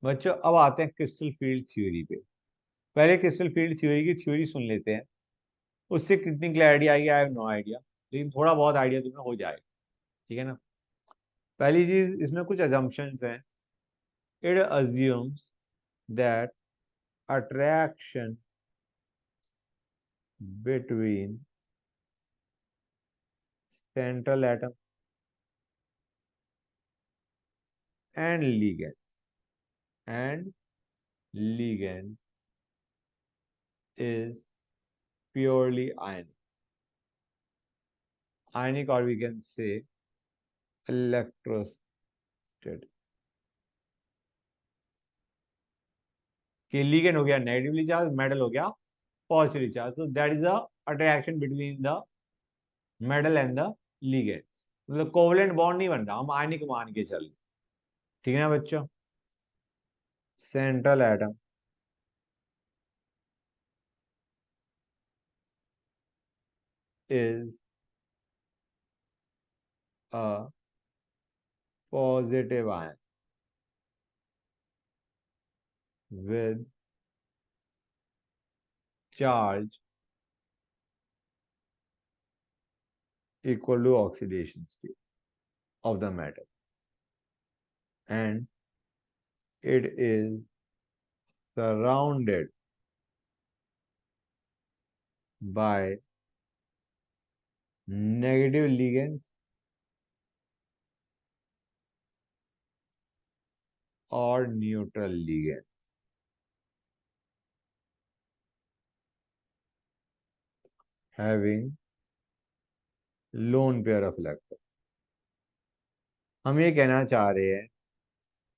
बच्चों अब आते हैं क्रिस्टल फील्ड थ्योरी पे। पहले क्रिस्टल फील्ड थ्योरी की थ्योरी सुन लेते हैं। उससे कितनी क्लैरिटी आएगी आई हैव नो आइडिया, लेकिन थोड़ा बहुत आइडिया तुम्हें हो जाएगा। ठीक है ना। पहली चीज, इसमें कुछ अजम्पशंस हैं। It assumes that attraction between central atom and and ligand is purely ionic, or we can say electrostatic. कि ligand हो गया नेगेटिवली चार्ज, मेटल हो गया positively charge, so that is the attraction between the metal and the ligand। मतलब covalent bond नहीं बन रहा, हम आयनिक मान के चल। ठीक है ना बच्चों। Central atom is a positive ion with charge equal to oxidation state of the metal, and it is surrounded by negative ligands or neutral ligands having lone pair of electrons। हम ये कहना चाह रहे हैं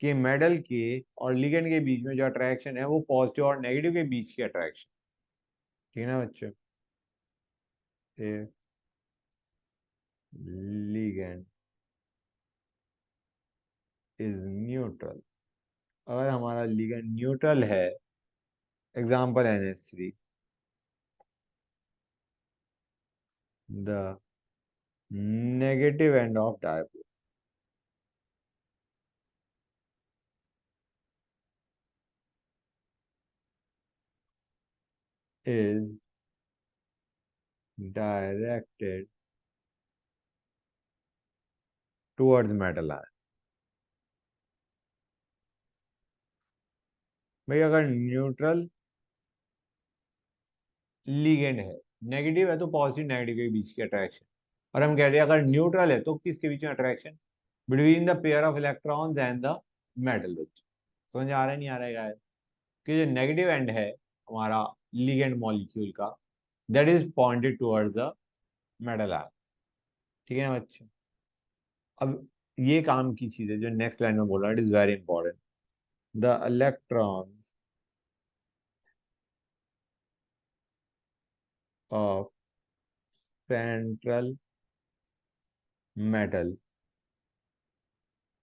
कि मेटल के और ligand के बीच में जो अट्रैक्शन है वो पॉजिटिव और नेगेटिव के बीच की अट्रैक्शन। ठीक है ना बच्चों। लिगेंड इज न्यूट्रल, अगर हमारा लिगेंड न्यूट्रल है, example NH3, the negative end of dipole is directed towards metal ion। भाई अगर न्यूट्रल लिगेंड है, नेगेटिव है, तो पॉजिटिव नेगेटिव के बीच की अट्रैक्शन। और हम कह रहे हैं अगर न्यूट्रल है तो किसके बीच में attraction, between the pair of electrons and the metal. समझ आ रहा है नहीं आ रहा है guys? कि जो नेगेटिव एंड है हमारा लिगेंड मॉलिक्यूल का, that is pointed towards the metal ion. ठीक है ना बच्चों। अब ये काम की चीज है जो नेक्स्ट लाइन में बोल रहा है, it is very important. The electrons of central metal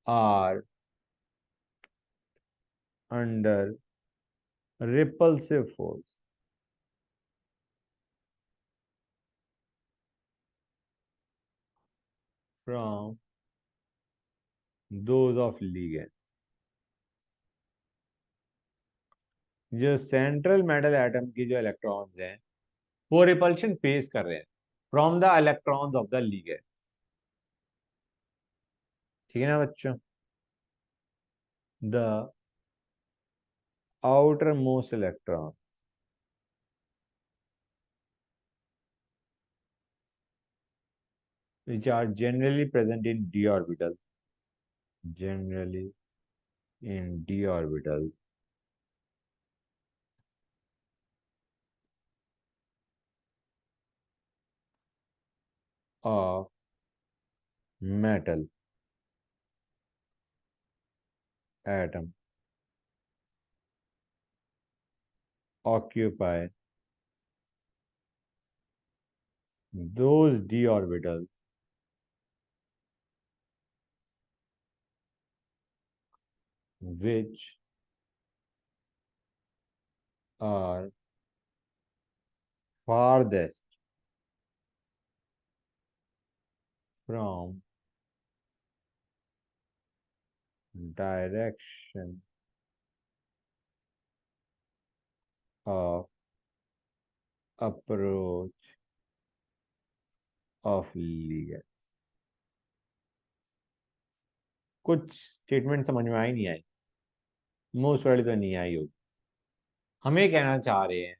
are under repulsive force from those of ligand। जो सेंट्रल मेटल एटम की जो इलेक्ट्रॉन्स हैं वो रिपल्शन फेस कर रहे हैं from the electrons of the ligand। ठीक है ना बच्चों। The outer most electron which are generally present in d orbital, generally in d orbital of metal atom occupy those d orbitals which are farthest from direction of approach of ligand। कुछ statement समझ में आई नहीं आई? Most वाली तो नहीं आई होगी। हमें कहना चाह रहे हैं,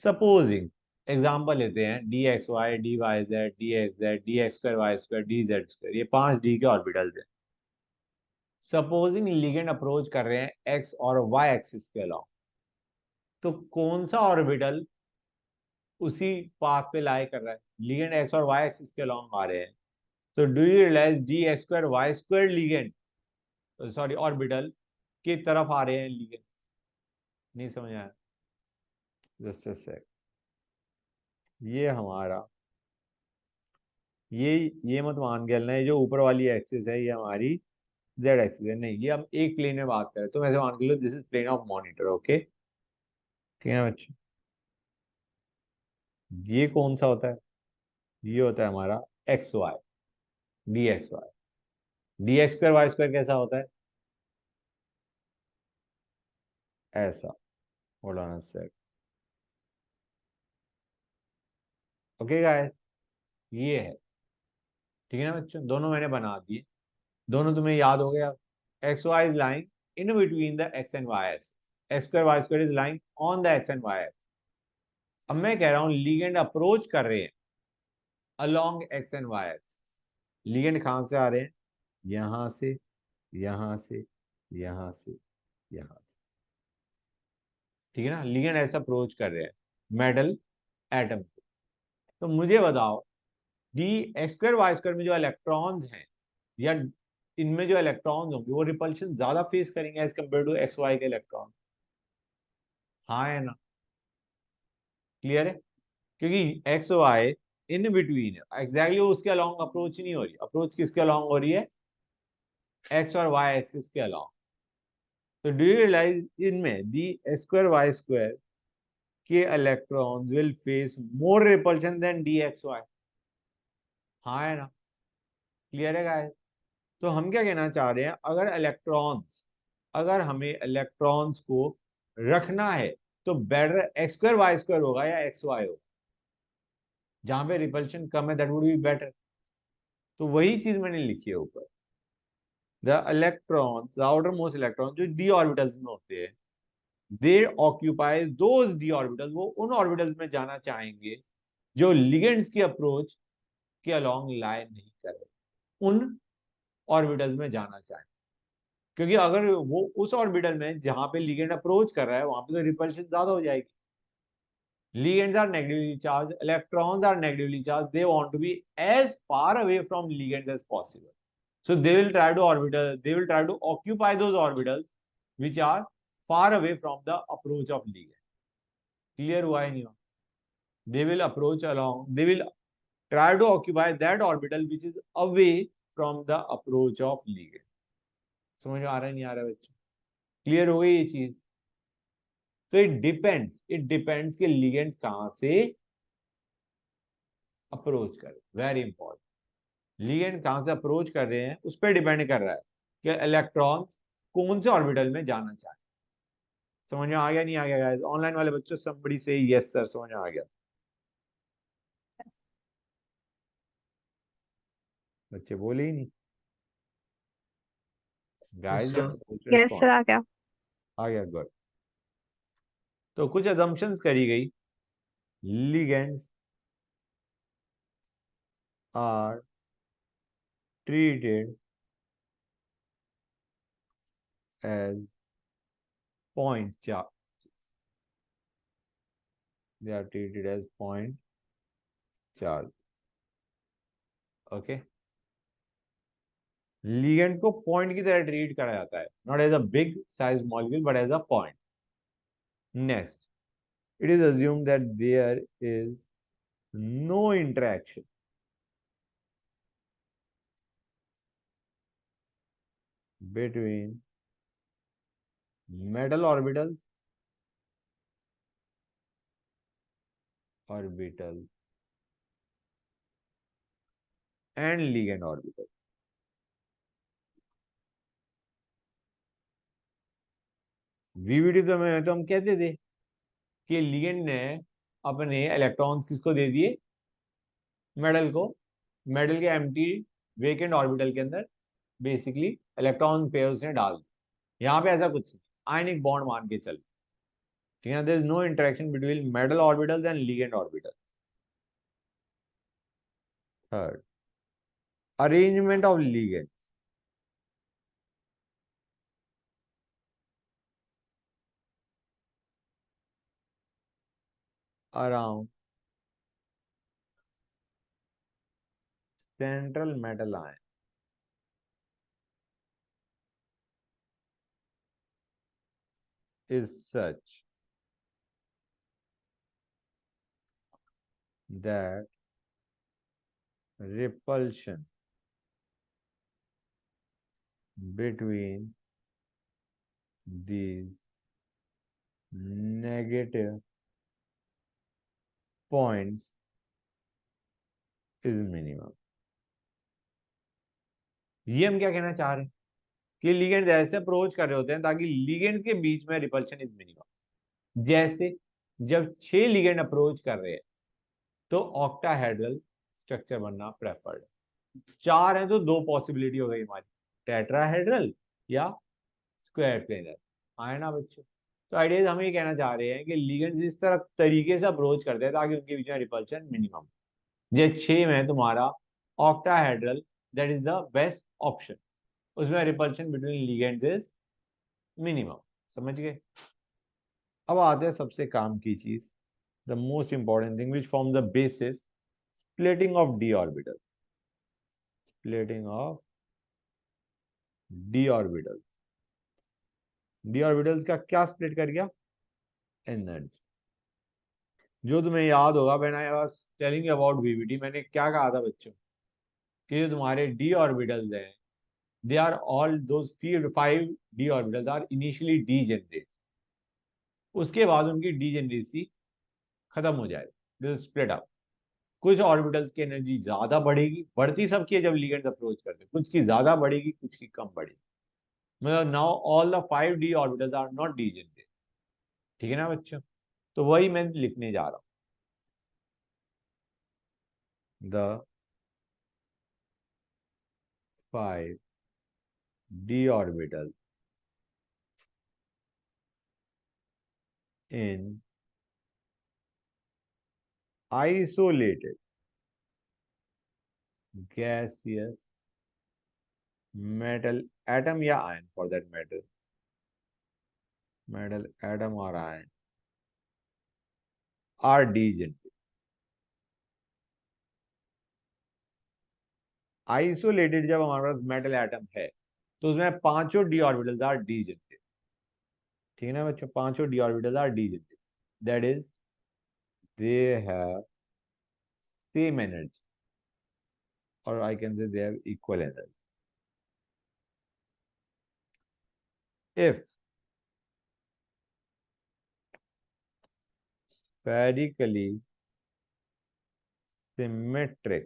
सपोजिंग एग्जाम्पल लेते हैं, d x y, d y z, d x z, d x square Y square, d Z square, ये 5 डी के ऑर्बिटल्स हैं। सपोजिंग लिगेंड अप्रोच कर रहे हैं एक्स और वाई एक्सिस के अलाउ, तो कौन सा ऑर्बिटल उसी पाथ पे लाई कर रहा है? लिगेंड एक्स और वाई एक्सिस के अलाउ आ रहे हैं, तो do you realize d x square Y square ligand, sorry orbital की तरफ आ रहे हैं लिगेंड? नहीं समझ आया? Just a sec. ये हमारा ये मत मान के चलना, ये जो ऊपर वाली एक्सिस है ये हमारी जेड एक्सिस है, नहीं, ये हम एक प्लेन में बात करें तो ऐसे मान के लो this is plane of monitor. Okay, ठीक है बच्चे? ये कौन सा होता है? ये होता है हमारा x y, d x y. D x square Y square कैसा होता है? ऐसा। Hold on a sec. Okay guys, ये है, ठीक है ना बच्चों? दोनों मैंने बना दिए, दोनों तुम्हें याद हो गया। X y is lying in between the x and Y axis, x square Y square is lying on the x and Y axis. अब मैं कह रहा हूं लिगेंड अप्रोच कर रहे हैं along x and Y axis. Ligand कहां से आ रहे हैं? यहां से, यहां से, यहां से, यहां से, ठीक है ना? लिगेंड ऐसा अप्रोच कर रहे हैं मेटल एटम को। तो मुझे बताओ, d x square Y square में जो इलेक्ट्रॉन्स हैं, या इनमें जो इलेक्ट्रॉन्स होंगे वो रिपल्शन ज्यादा फेस करेंगे as compare to x y के इलेक्ट्रॉन? हाँ है ना? क्लियर है? क्योंकि एक्स वाई इन बिटवीन है, एग्जैक्टली उसके अलोंग अप्रोच नहीं हो रही। अप्रोच किसके अलोंग हो रही है? एक्स और वाई एक्सिस के अलोंग। तो डू यू रियलाइज इनमें d x square Y square के electrons will face more repulsion than d x y? हाँ है ना? क्लियर है गाइस? तो हम क्या कहना चाह रहे हैं, अगर हमें इलेक्ट्रॉन्स को रखना है तो better x square Y square होगा या एक्स वाई होगा? जहां पे रिपल्शन कम है दैट वुड बी बेटर। तो वही चीज मैंने लिखी है ऊपर। The electrons, the outer most electron जो डी ऑर्बिटल्स में होते हैं, दे ऑक्यूपाई दोज डी ऑर्बिटल्स, वो उन ऑर्बिटल्स में जाना चाहेंगे जो लिगेंड्स की अप्रोच के अलोंग लाई नहीं कर रहे, उन ऑर्बिटल्स में जाना चाहें। क्योंकि अगर वो उस ऑर्बिटल में जहां पे लिगेंड अप्रोच कर रहा है वहां पे तो रिपल्शन ज्यादा हो जाएगी। Ligands are negatively charged, electrons are negatively charged, they want to be as far away from ligands as possible. So they will try to occupy those orbitals which are far away from the approach of ligand. Clear हुआ है नहीं हुआ? They will approach along, they will try to occupy that orbital which is away from the approach of ligand. समझ में आ रहा है नहीं आ रहा है बच्चों? क्लियर हो गई ये चीज? तो इट डिपेंड्स कि लिगेंड्स कहां से अप्रोच करें, वेरी इंपॉर्टेंट। लिगेंड कहां से अप्रोच कर रहे हैं उस पर डिपेंड कर रहा है कि इलेक्ट्रॉन्स कौन से ऑर्बिटल में जाना चाहे। समझ में आ गया नहीं आ गया गाइस? ऑनलाइन वाले बच्चों somebody से यस सर, समझ में आ गया? बच्चे बोले ही नहीं गाइस, जब पूछ रहे यस कौन? सर आ गया। आ गया, गुड। तो कुछ अजम्पशंस करी गई। Ligands are treated as point charge, they are treated as point charge. Okay, ligand को पॉइंट की तरह ट्रीट करा जाता है, not as a big size molecule but as a point. Next, it is assumed that there is no interaction between metal orbitals and ligand orbitals. VVD तो हम कहते थे कि लिगेंड ने अपने इलेक्ट्रॉन्स किसको दे दिए, मेटल को, मेटल के एम्प्टी वेकेंट ऑर्बिटल के अंदर बेसिकली इलेक्ट्रॉन पेयर्स ने डाल दिया। यहाँ पे ऐसा कुछ नहीं, आयनिक बॉन्ड मान के चल, ठीक है, there is no interaction between metal orbitals and ligand orbital. Third, arrangement of ligand around central metal ion is such that repulsion between these negative points is minimum। ये हम क्या कहना चाह रहे हैं कि लिगेंड ऐसे अप्रोच कर रहे होते हैं ताकि लिगेंड के बीच में रिपल्शन इज मिनिमम। जैसे जब 6 लिगेंड अप्रोच कर रहे हैं तो ऑक्टाहेड्रल स्ट्रक्चर बनना प्रेफर्ड है। 4 है तो 2 पॉसिबिलिटी हो गई हमारी, टेट्राहेड्रल या स्क्वायर प्लेनर। आए ना बच्चों? तो आइडियाज हम ये कहना चाह रहे हैं कि लिगेंड्स इस तरह तरीके से अप्रोच करते हैं ताकि उनके बीच में रिपल्शन मिनिमम। ये 6 में तुम्हारा octahedral that is the best option, उसमें repulsion between ligands is minimum. समझ गए? अब आते हैं सबसे काम की चीज, the most important thing which form the basis splitting of D orbital. Splitting of D orbital. D orbitals का क्या स्प्लिट कर गया? एनर्जी। जो तुम्हें याद होगा when I was telling you about VVT, मैंने क्या कहा था बच्चों कि जो तुम्हारे डी ऑर्बिटल्स हैं they are all those 5 d orbitals are initially degenerate, उसके बाद उनकी डीजेनरेसी खत्म हो जाएगी, स्प्लिट अप। कुछ ऑर्बिटल्स की एनर्जी ज्यादा बढ़ेगी, बढ़ती सबकी है जब लिगेंड्स अप्रोच करते हैं, कुछ की ज्यादा बढ़ेगी कुछ की कम बढ़ेगी। मतलब now all the 5 d orbitals are not degenerate. ठीक है ना बच्चों? तो वही मैं लिखने जा रहा हूं, the 5 D orbital in isolated gaseous metal atom या ion for that matter, metal atom or ion are degenerate। Isolated जब हमारे पास मेटल एटम है तो उसमें पांचों डी ऑर्बिटल्स आर डीजेनरेट। ठीक है ना बच्चों? पांचों D orbitals are degenerate, that is they have same energy, और I can say they have equal energy. If spherically symmetric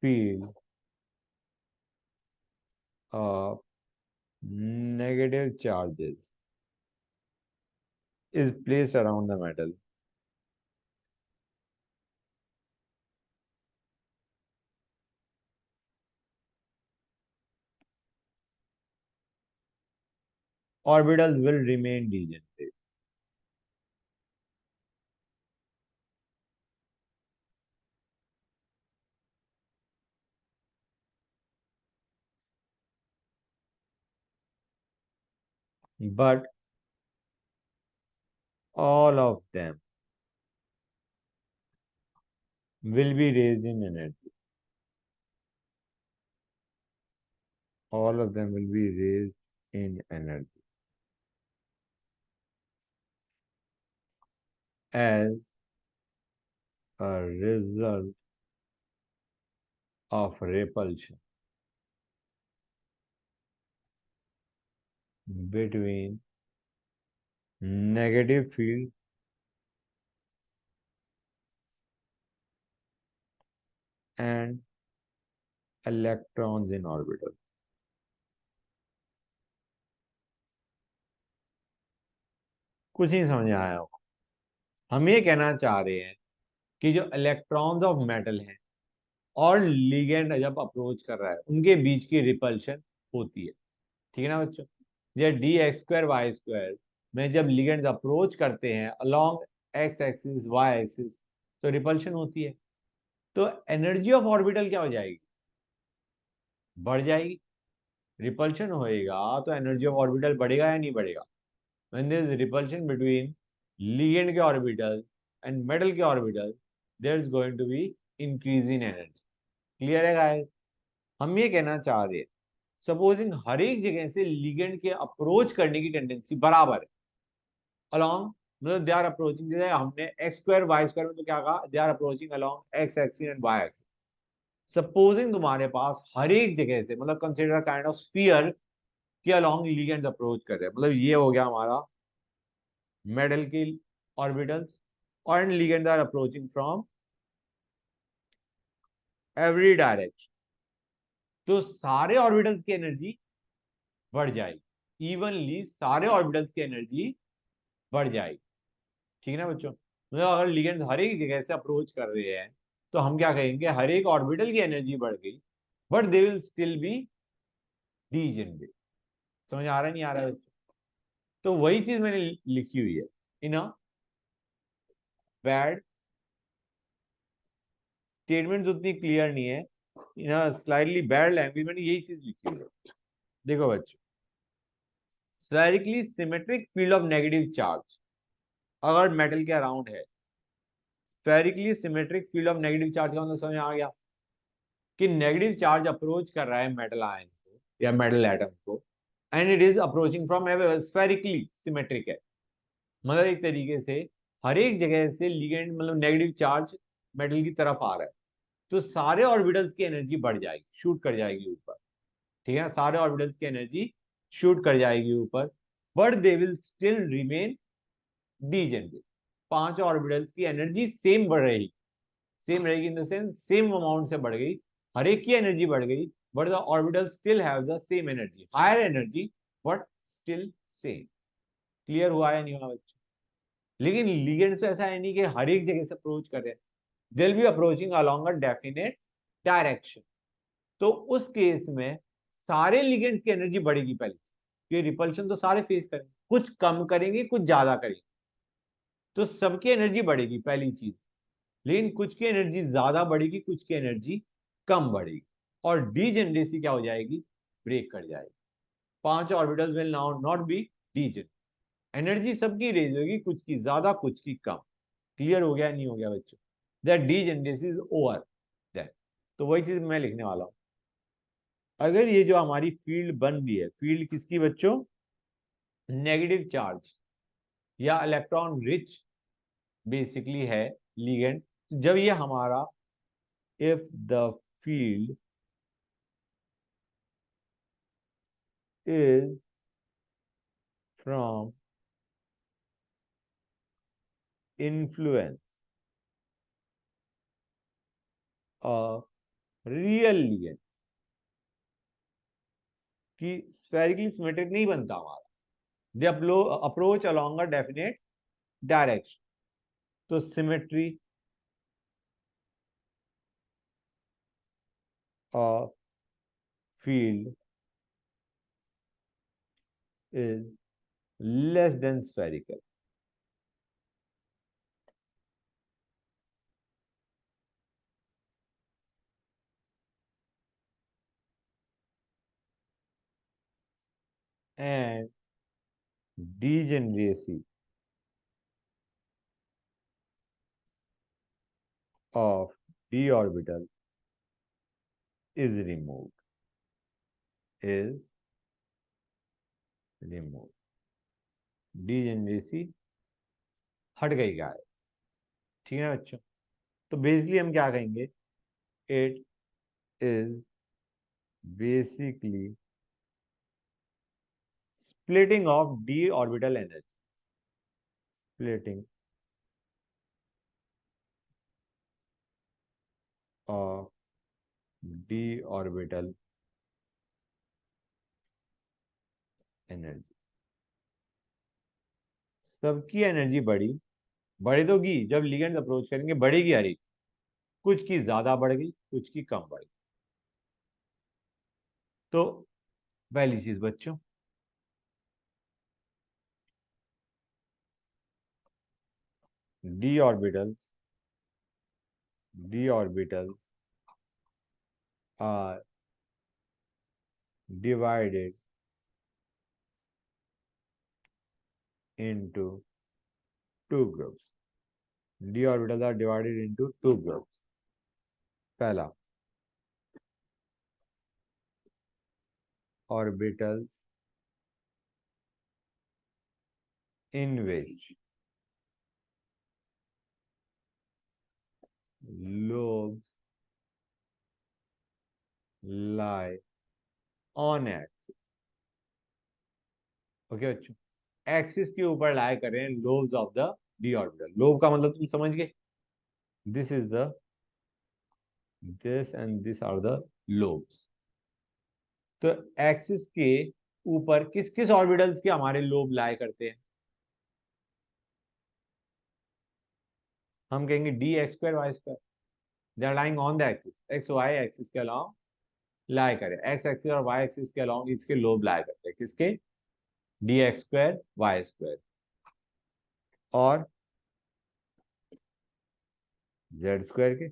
field of negative charges is placed around the metal, orbitals will remain degenerate। But all of them will be raised in energy। All of them will be raised in energy as a result of repulsion between negative field and electrons in orbital। कुछ नहीं समझ आया होगा। हम ये कहना चाह रहे हैं कि जो इलेक्ट्रॉन्स ऑफ मेटल हैं और लिगेंड जब अप्रोच कर रहा है उनके बीच की रिपल्शन होती है। ठीक है ना बच्चों? ये d x square Y square में जब लिगेंड्स अप्रोच करते हैं along x axis y axis तो रिपल्शन होती है। तो एनर्जी ऑफ ऑर्बिटल क्या हो जाएगी? बढ़ जाएगी। रिपल्शन होएगा तो एनर्जी ऑफ ऑर्बिटल बढ़ेगा या नहीं बढ़ेगा? when there is repulsion between ligand के orbitals and metal के orbitals there is going to be increase in energy। Clear है गाइस? हम ये कहना चाह रहे हैं सपोजिंग हर एक जगह से लिगेंड के अप्रोच करने की टेंडेंसी बराबर है अलोंग, मतलब दे आर अप्रोचिंग, जैसे हमने एक्स स्क्वायर वाई स्क्वायर में तो क्या कहा, they are approaching along x axis and Y axis. Supposing तुम्हारे पास हर एक जगह से, मतलब कंसिडर काइंड ऑफ स्फीयर के अलोंग लिगेंड्स अप्रोच कर रहे हैं, मतलब ये हो गया हमारा मेटल की ऑर्बिटल्स और ligands are approaching from every direction. तो सारे ऑर्बिटल्स की एनर्जी बढ़ जाएगी, इवनली सारे ऑर्बिटल्स की एनर्जी बढ़ जाएगी। ठीक है ना बच्चों? मतलब अगर लिगेंड्स हर एक जगह से अप्रोच कर रहे हैं तो हम क्या कहेंगे, हर एक ऑर्बिटल की एनर्जी बढ़ गई but they will still be degenerate. समझ आ रहा है नहीं आ रहा है बच्चों? तो वही चीज मैंने लिखी हुई है इन अ बैड स्टेटमेंट, उतनी क्लियर नहीं है, इन अ स्लाइटली बैड लैंग्वेज मैंने यही चीज लिखी हुई है। देखो बच्चों, spherically symmetric field of negative charge अगर मेटल के अराउंड है, spherically symmetric field of negative charge का मतलब समझ आ गया कि नेगेटिव चार्ज अप्रोच कर रहा है मेटल आयन को या मेटल एटम को and it is approaching from spherically symmetric है, मतलब एक तरीके से हर एक जगह से लिगेंड मतलब नेगेटिव चार्ज मेटल की तरफ आ रहा है तो सारे ऑर्बिटल्स की एनर्जी बढ़ जाएगी, शूट कर जाएगी ऊपर। ठीक है, सारे ऑर्बिटल्स की एनर्जी शूट कर जाएगी ऊपर but they will still remain degenerate. पांच ऑर्बिटल्स की एनर्जी सेम बढ़ रही, सेम रहेगी in the sense same amount से बढ़ गई, हर एक की एनर्जी बढ़ गई but the orbital still have the same energy, higher energy but still same. Clear हुआ या नहीं हुआ बच्चों? लेकिन लिगेंड्स तो ऐसा है नहीं कि हर एक जगह से अप्रोच कर रहे हैं, they will be approaching along a definite direction. तो उस केस में सारे लिगेंड्स की एनर्जी बढ़ेगी पहले, ये रिपल्शन तो सारे फेस करेंगे, कुछ कम करेंगे कुछ ज्यादा करेंगे, तो सबकी एनर्जी बढ़ेगी पहली चीज। लेकिन कुछ की एनर्जी ज्यादा बढ़ेगी कुछ की एनर्जी कम बढ़ेगी और डीजेनरेसी क्या हो जाएगी, ब्रेक कर जाएगी। पांच orbitals will now not be degenerate, energy सबकी रेज होगी, कुछ की ज्यादा कुछ की कम। क्लियर हो गया नहीं हो गया बच्चों? That degeneracy is over that. तो वही चीज मैं लिखने वाला हूं। अगर ये जो हमारी फील्ड बन रही है, फील्ड किसकी बच्चों, नेगेटिव चार्ज या इलेक्ट्रॉन रिच बेसिकली है लिगेंड, जब ये हमारा if the field is from influence of real ligand, कि स्फेरिकली सिमेट्रिक नहीं बनता हमारा, they approach along a definite direction, तो symmetry of field is less than spherical and degeneracy of d orbital is removed, is removed, degeneracy हट गई गायब। ठीक है बच्चों? तो बेसिकली हम क्या कहेंगे, it is basically splitting of d orbital energy, splitting of d orbital energy, सबकी एनर्जी बढ़ी, बढ़ेगी जब लिगेंड्स अप्रोच करेंगे, बढ़ेगी हर एक, कुछ की ज्यादा बढ़ गई, कुछ की कम बढ़ गई। तो पहली चीज बच्चों, d orbitals, d orbitals are divided into two groups. D orbitals are divided into two groups. पहला, orbitals in which lobes lie on axis. Okay बच्चों, एक्सिस के ऊपर लाई कर रहे हैं lobes of the d orbital. Lobe का मतलब तुम समझ गए, this is the, this and this are the lobes. तो एक्सिस के ऊपर किस किस ऑर्बिटल्स के हमारे लोब लाई करते हैं? हम कहेंगे d x square Y square, they are lying on the axis, x y axis के अलावा लाई करे, एक्स एक्सिस और वाई एक्सिस के अलावा इसके लोब लाई करते हैं, किसके? D x square Y square और जेड स्क्वायर के,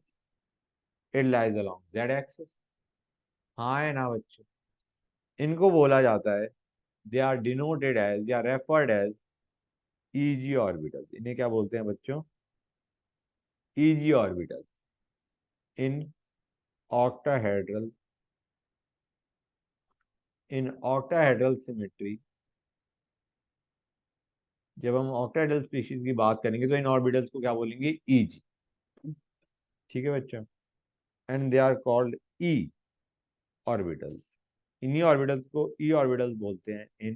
it lies along z axis. हाँ है ना बच्चों? इनको बोला जाता है, they are denoted as, they are referred as e g orbital. इन्हें क्या बोलते हैं बच्चों? Easy orbital in octahedral, in octahedral symmetry. जब हम ऑक्टाहेड्रल स्पीशीज की बात करेंगे तो इन ऑर्बिटल्स को क्या बोलेंगे? ईजी। ठीक है बच्चों, and they are called e orbitals. इन्हीं ऑर्बिटल्स को ई ऑर्बिटल्स बोलते हैं इन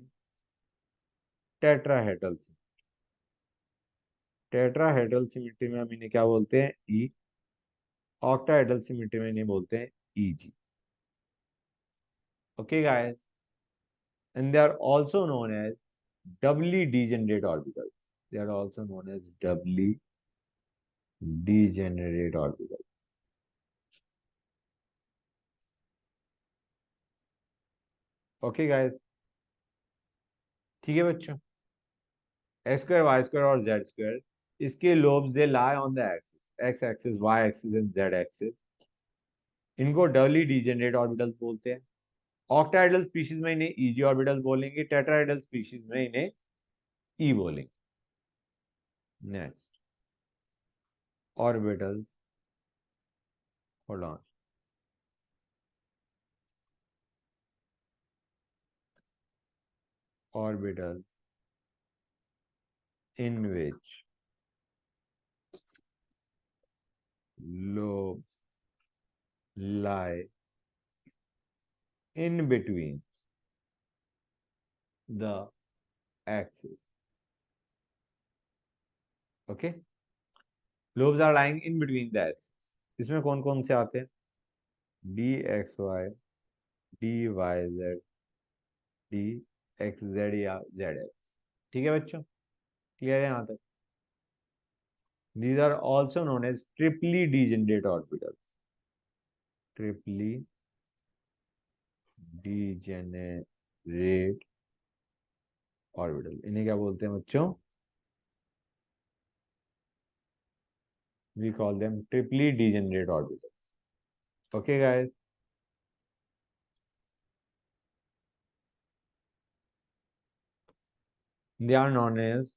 टेट्राहेड्रल। टेट्राहेड्रल सिमेट्री में हम इन्हें क्या बोलते हैं? ई। ऑक्टाहेड्रल सिमेट्री में इन्हें बोलते हैं easy. Okay guys, and they are also known as doubly degenerate orbitals. They are also known as doubly degenerate orbitals. Okay guys, ठीक है बच्चों, एक्स स्क्वायर वाई स्क्वायर और जेड स्क्वायर, इसके lobes they lie on the axis, x axis y axis and z axis. इनको doubly degenerate orbitals बोलते हैं। Octahedral species में इन्हें ईजी ऑर्बिटल्स बोलेंगे, टेट्राहेड्रल स्पीशीज में इन्हें ई बोलेंगे। Next, orbitals, hold on, orbitals in which lobes lie in between the axis. Okay, lobes are lying in between the axis. इसमें कौन कौन से आते हैं? D x y, d y z, d x z या जेड एक्स। ठीक है बच्चों, क्लियर है यहाँ तक? These are also known as triply degenerate orbitals. Triply degenerate orbital, इन्हें क्या बोलते हैं बच्चों? We call them triply degenerate orbitals. Okay guys, they are known as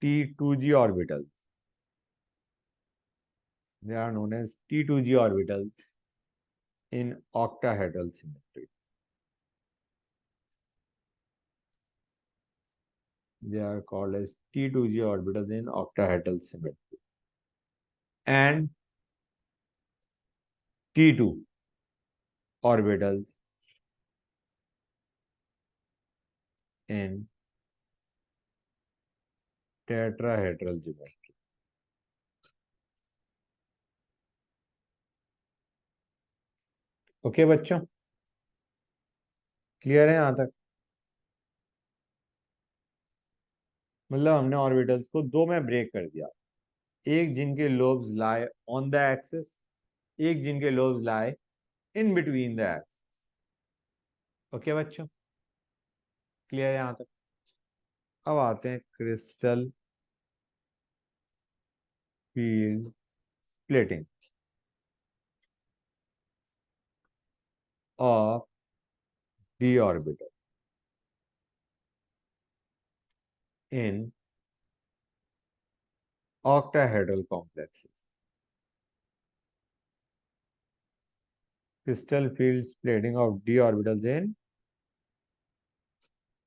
T2G orbitals. They are known as T2G orbitals in octahedral symmetry. They are called as T2G orbitals in octahedral symmetry. And T2 orbitals in tetrahedral geometry. Okay बच्चों, clear है यहाँ तक? मतलब हमने orbitals को दो में break कर दिया, एक जिनके lobes lie on the axis, एक जिनके lobes lie in between the axis. Okay बच्चों, क्लियर है यहां तक? अब आते हैं crystal field splitting of D orbital in octahedral complexes. Crystal field splitting of d orbitals in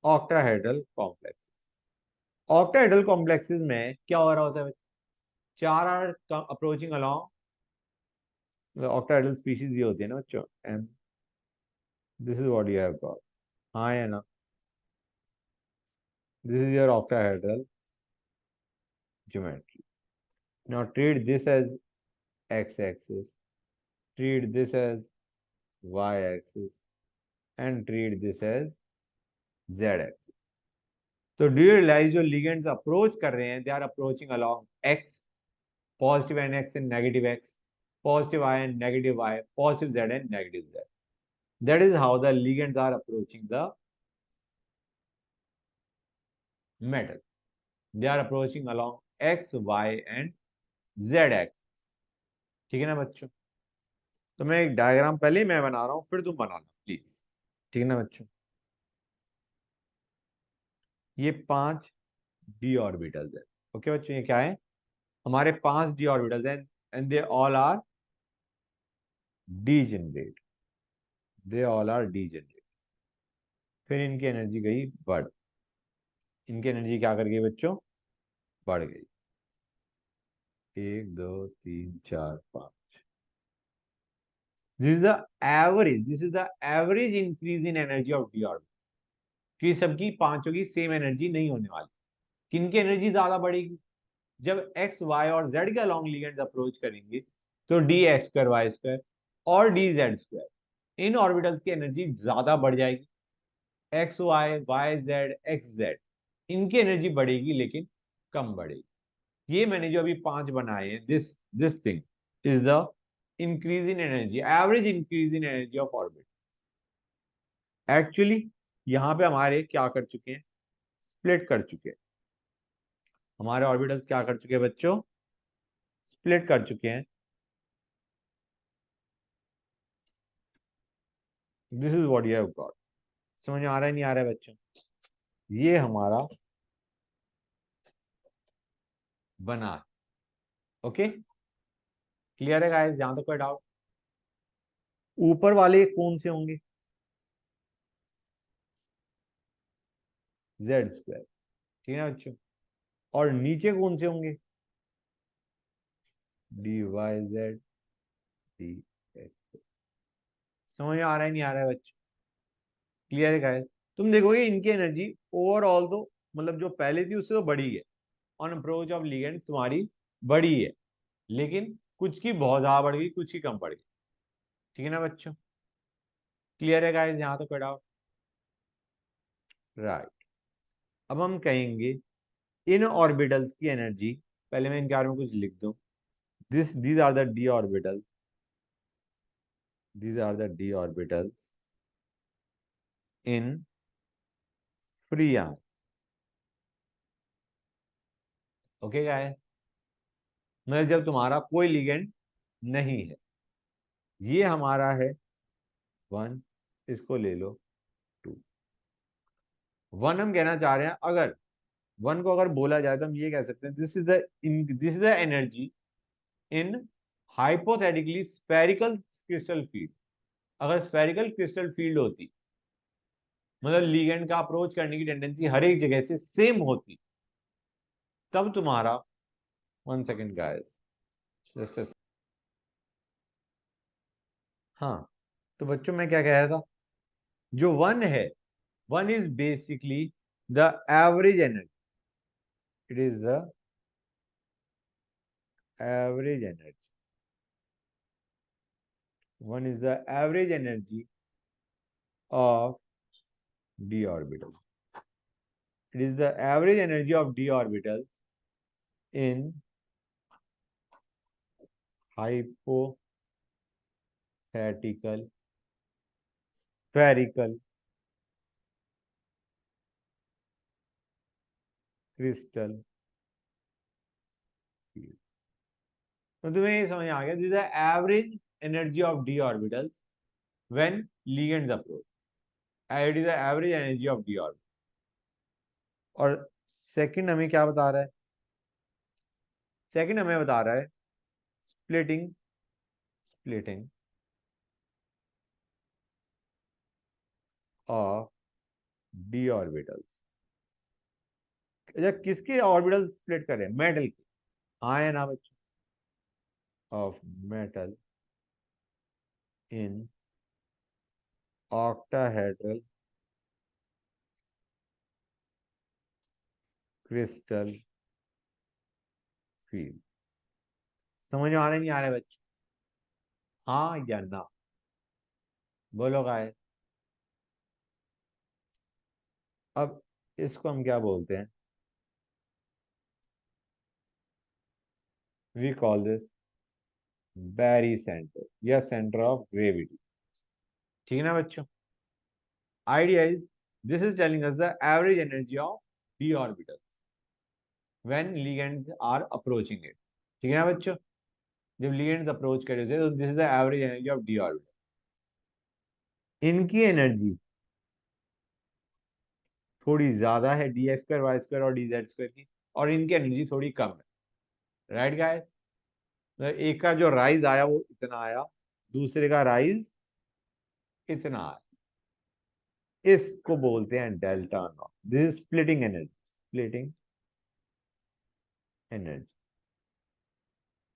octahedral complexes. Octahedral complexes में क्या हो रहा होता है? चार are approaching along, octahedral species ये होती है ना बच्चों, and this is what you have got. हाँ है ना, this is your octahedral geometry. Now treat this as x-axis, treat this as y-axis, and treat this as z-axis. तो do you realise जो लिगेंड्स अप्रोच कर रहे हैं, they are approaching along x, positive and x and negative x, positive y and negative y, positive z and negative z. That is how the ligands are approaching the metal. They are approaching along x, y and z axis. ठीक है ना बच्चों? तो मैं एक diagram पहले ही मैं बना रहा हूं, फिर तुम बनाना प्लीज। ठीक है ना बच्चों? ये 5 डी ऑर्बिटल्स है। ओके बच्चों, ये क्या है? हमारे 5 डी ऑर्बिटल्स हैं, and they all are degenerate, they all are degenerate. फिर इनकी एनर्जी गई बढ़, इनकी एनर्जी क्या कर गई बच्चों? बढ़ गई। 1 2 3 4 5। This is the average increase in energy of D orbital. कि सबकी पांचों की सेम एनर्जी नहीं होने वाली। किनकी एनर्जी ज्यादा बढ़ेगी? जब एक्स वाई और जेड के अलॉन्ग लिगेंड्स अप्रोच करेंगे तो d x square Y square और डी जेड स्क्वायर, इन ऑर्बिटल्स की एनर्जी ज्यादा बढ़ जाएगी। X y, y z, x z, इनकी एनर्जी बढ़ेगी लेकिन कम बढ़ेगी। ये मैंने जो अभी 5 बनाए हैं, this this thing is the increase in energy, average increase in energy of orbit. Actually यहाँ पे हमारे क्या कर चुके हैं? स्प्लिट कर चुके हैं। हमारे ऑर्बिटल्स क्या कर चुके हैं बच्चों? स्प्लिट कर चुके हैं। This is what you have got. समझ में आ रहा है नहीं आ रहा है बच्चों? ये हमारा बना है। ओके, क्लियर है गाइस? जहां तो कोई डाउट? ऊपर वाले कौन से होंगे? Z square. ठीक है ना बच्चों? और नीचे कौन से होंगे? D y z d x. समझ में आ रहा है नहीं आ रहा है बच्चों? क्लियर है गाइस? तुम देखोगे इनकी एनर्जी ओवरऑल तो, मतलब जो पहले थी उससे तो बड़ी है। ऑन अप्रोच ऑफ लिगेंड तुम्हारी बड़ी है, लेकिन कुछ की बहुत ज्यादा बढ़ गई, कुछ की कम बढ़ गई। ठीक है ना बच्चों? क्लियर है गाइस? यहाँ तो कोई डाउट? राइट। अब हम कहेंगे इन ऑर्बिटल्स की एनर्जी, पहले मैं इनके बारे में कुछ लिख दूं। This these are the d orbitals, these are the d orbitals in free ion. Okay guys? मतलब जब तुम्हारा कोई लिगेंड नहीं है, ये हमारा है 1, इसको ले लो 2। 1 हम कहना चाह रहे हैं, अगर 1 को अगर बोला जाए तो हम ये कह सकते हैं this is the energy in hypothetically spherical crystal field. अगर स्फेरिकल क्रिस्टल फील्ड होती, मतलब लिगेंड का अप्रोच करने की टेंडेंसी हर एक जगह से सेम होती, तब तुम्हारा, 1 सेकेंड गाइस, जस्ट, हाँ, तो बच्चों मैं क्या कह रहा था? जो 1 है, 1 is basically the average energy, it is the average energy, 1 is the average energy of D orbital. It is the average energy of d orbitals in hypothetical spherical crystal field. तो तुम्हें ये समझ आ गया, this the average energy of d orbitals when ligands approach. It is the average energy of d orbital. और second हमें क्या बता रहा है? सेकंड हमें बता रहा है स्प्लिटिंग ऑफ d orbitals. अच्छा, किसके ऑर्बिटल स्प्लिट कर रहे हैं? मेटल के। हाँ है ना बच्चों? Of metal in octahedral crystal field. समझ में आ रहा है नहीं आ रहा है बच्चों? हाँ या ना? बोलो गाय। अब इसको हम क्या बोलते हैं? We call this barycentre या सेंटर ऑफ ग्रेविटी। ठीक है ना बच्चों? Idea is this is telling us the average energy of d orbital when ligands are approaching it. ठीक है ना बच्चों? जब लिगेंड्स अप्रोच करे उसे, तो this is the average energy of d orbital. इनकी एनर्जी थोड़ी ज्यादा है d x square Y square और डी जेड स्क्वायर की, और इनकी एनर्जी थोड़ी कम है। Right guys? एक का जो राइज आया वो इतना आया, दूसरे का राइज इतना आया। इसको बोलते हैं delta not. This is splitting energy. Splitting energy.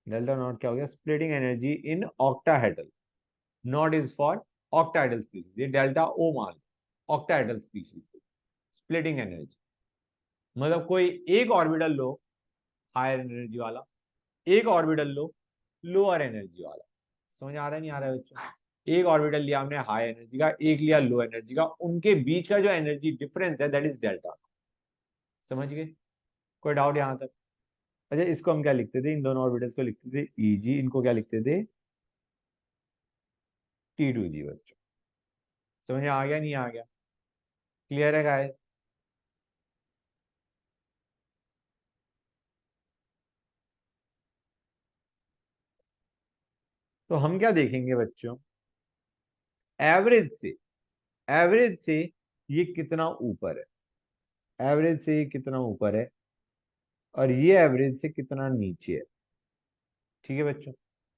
Delta not क्या हो गया? Splitting energy in octahedral. Not is for octahedral species, ये डेल्टा ओ मान लो ऑक्टाहेड्रल स्पीशीज। स्प्लिटिंग एनर्जी मतलब कोई एक ऑर्बिटल लो हायर एनर्जी वाला, एक ऑर्बिटल लो लोअर एनर्जी वाला। समझ आ रहा है नहीं आ रहा है बच्चों? एक ऑर्बिटल लिया हमने हाई एनर्जी का, एक लिया लो एनर्जी का, उनके बीच का जो एनर्जी डिफरेंस है दैट इज डेल्टा। समझ गए? कोई डाउट यहां तक? अच्छा, इसको हम क्या लिखते थे? इन दोनों ऑर्बिटल्स को लिखते थे ईजी, इनको क्या लिखते थे? T2G बच्चों। समझ में आ गया नहीं आ गया? क्लियर है गाइस? तो हम क्या देखेंगे बच्चों? एवरेज से, एवरेज से ये कितना ऊपर है, एवरेज से ये कितना ऊपर है, और ये एवरेज से कितना नीचे है। ठीक है बच्चों?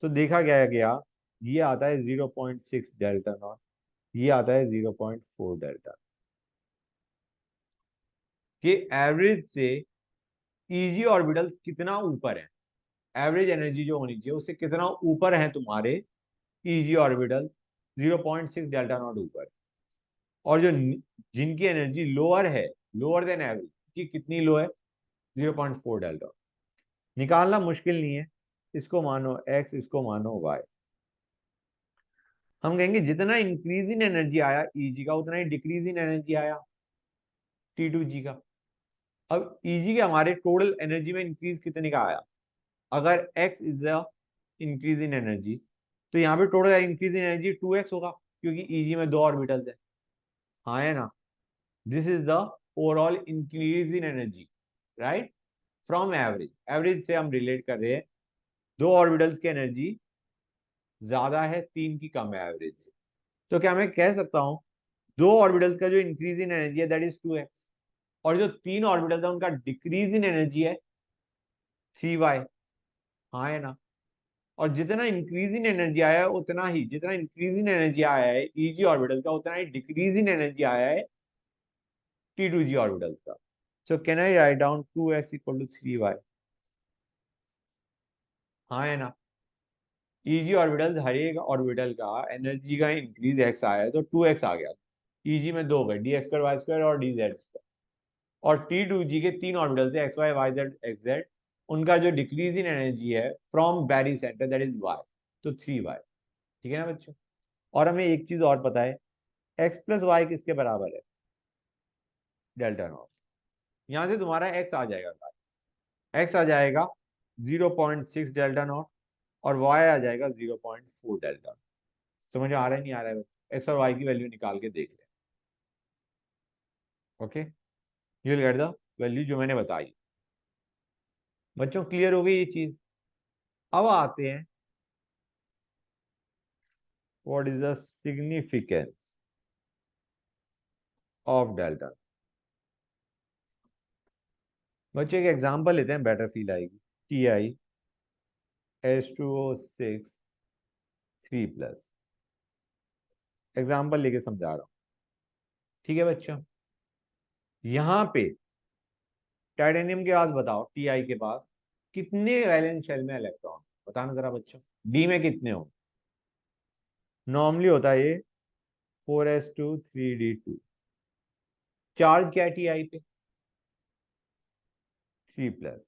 तो देखा गया गया ये आता है 0.6 डेल्टा नॉट, ये आता है 0.4 डेल्टा। कि एवरेज से ईजी ऑर्बिटल्स कितना ऊपर है, एवरेज एनर्जी जो होनी चाहिए उससे कितना ऊपर है तुम्हारे ईजी ऑर्बिटल्स? 0.6 डेल्टा नॉट ऊपर है। और जो जिनकी एनर्जी लोअर है, लोअर देन एवरेज, की कितनी लो है? 0.4 डेल्टा। निकालना मुश्किल नहीं है। इसको मानो एक्स, इसको मानो वाई। हम कहेंगे जितना इंक्रीज इन एनर्जी आया ईजी का, उतना ही डिक्रीज इन एनर्जी आया T2G का। अब ईजी के हमारे टोटल एनर्जी में इंक्रीज कितने का आया? अगर x is the increase in energy, तो यहाँ पे total increase in energy 2x होगा, क्योंकि ईजी में दो ऑर्बिटल्स है। हाँ है ना? This is the overall increase in energy, right? From average, average से हम रिलेट कर रहे हैं। दो ऑर्बिटल्स की एनर्जी ज्यादा है, तीन की कम है एवरेज से। तो क्या मैं कह सकता हूं दो ऑर्बिटल्स का जो इंक्रीज इन एनर्जी है दैट इज 2x, और जो तीन ऑर्बिटल्स है उनका डिक्रीज इन एनर्जी है 3y। हाँ है ना? और जितना इंक्रीज इन एनर्जी आया है उतना ही, जितना इंक्रीज इन एनर्जी आया है ईजी ऑर्बिटल का, उतना ही डिक्रीज इन एनर्जी आया है T2G ऑर्बिटल का। So can I write down 2x equal to 3y? हाँ है ना? ईजी ऑर्बिटल, हर एक ऑर्बिटल का एनर्जी का इंक्रीज x आया है तो 2x आ गया। ईजी में दो गए, d x square Y square और डी जेड स्क्वायर। और T2G के तीन ऑर्बिटल थे x y y z x z, उनका जो डिक्रीज इन एनर्जी है from barycentre that is y, तो 3y। ठीक है ना बच्चों? और हमें एक चीज और पता है, x प्लस वाई किसके बराबर है? Delta not. यहां से तुम्हारा एक्स आ जाएगा, एक्स आ जाएगा 0.6 डेल्टा नॉट और वाई आ जाएगा 0.4 डेल्टा। समझ आ रहा है नहीं आ रहा है? एक्स और वाई की वैल्यू निकाल के देख लें। Okay, you will get the value जो मैंने बताई। बच्चों क्लियर हो गई ये चीज? अब आते हैं what is the significance of delta. बच्चों एक एग्जांपल लेते हैं, बेटर फील आएगी। TiH2O6 3+, एग्जांपल लेके समझा रहा हूं। ठीक है बच्चों, यहां पे टाइटेनियम के पास बताओ, Ti के पास कितने वैलेंस शेल में इलेक्ट्रॉन, बताना जरा बच्चों। डी में कितने हो? नॉर्मली होता है ये 4s2 3d2। चार्ज क्या है Ti पे? 3+,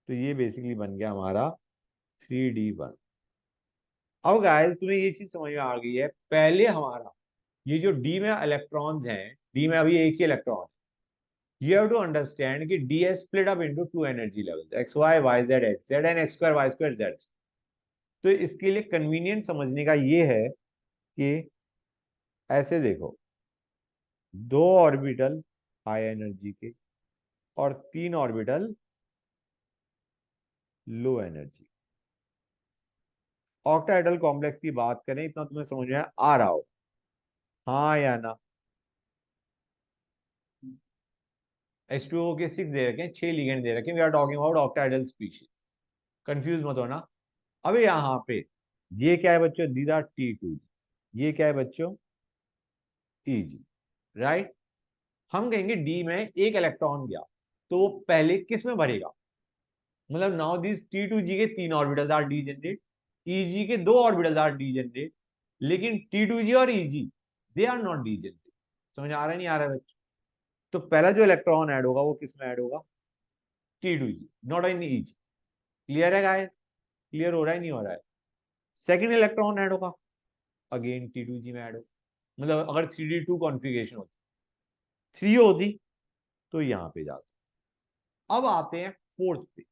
तो ये बेसिकली बन गया हमारा 3d1। अब गाइस तुम्हें ये चीज समझ में आ गई है, पहले हमारा ये जो डी में इलेक्ट्रॉन्स हैं, डी में अभी एक ही electron, you have to understand कि D is split up into two energy levels, x y y z x z and x square y square z। तो इसके लिए कन्वीनियंट समझने का ये है कि ऐसे देखो, दो ऑर्बिटल हाई एनर्जी के और तीन orbital low energy. Octahedral complex की बात करें, इतना तुम्हें समझ में आ रहा हो, हाँ या ना? H2O के 6 दे रखे हैं, 6 लिगेंड दे रखे हैं, we are talking about octahedral species, confuse मत होना। अब यहाँ पे ये क्या है बच्चों? दीज आर T2, ये क्या है बच्चों? Eg, right. हम कहेंगे डी में एक इलेक्ट्रॉन गया, तो वो पहले किस में भरेगा? मतलब नाउ दिस T2G के तीन ऑर्बिटल्स आर डीजेनरेट, Eg के दो ऑर्बिटल्स आर डीजेनरेट, लेकिन T2G और Eg they are not degenerate. समझ आ रहा है नहीं आ रहा है बच्चों? तो पहला जो इलेक्ट्रॉन ऐड होगा वो किस में ऐड होगा? T2G, not in Eg। Clear है गाइस? क्लियर हो रहा है नहीं हो रहा है? सेकंड इलेक्ट्रॉन ऐड होगा, अगेन T2G में ऐड होगा। मतलब अगर 3d2 कॉन्फ़िगरेशन होती, 3 होती, तो यहां पे जाते। अब आते हैं फोर्थ पे।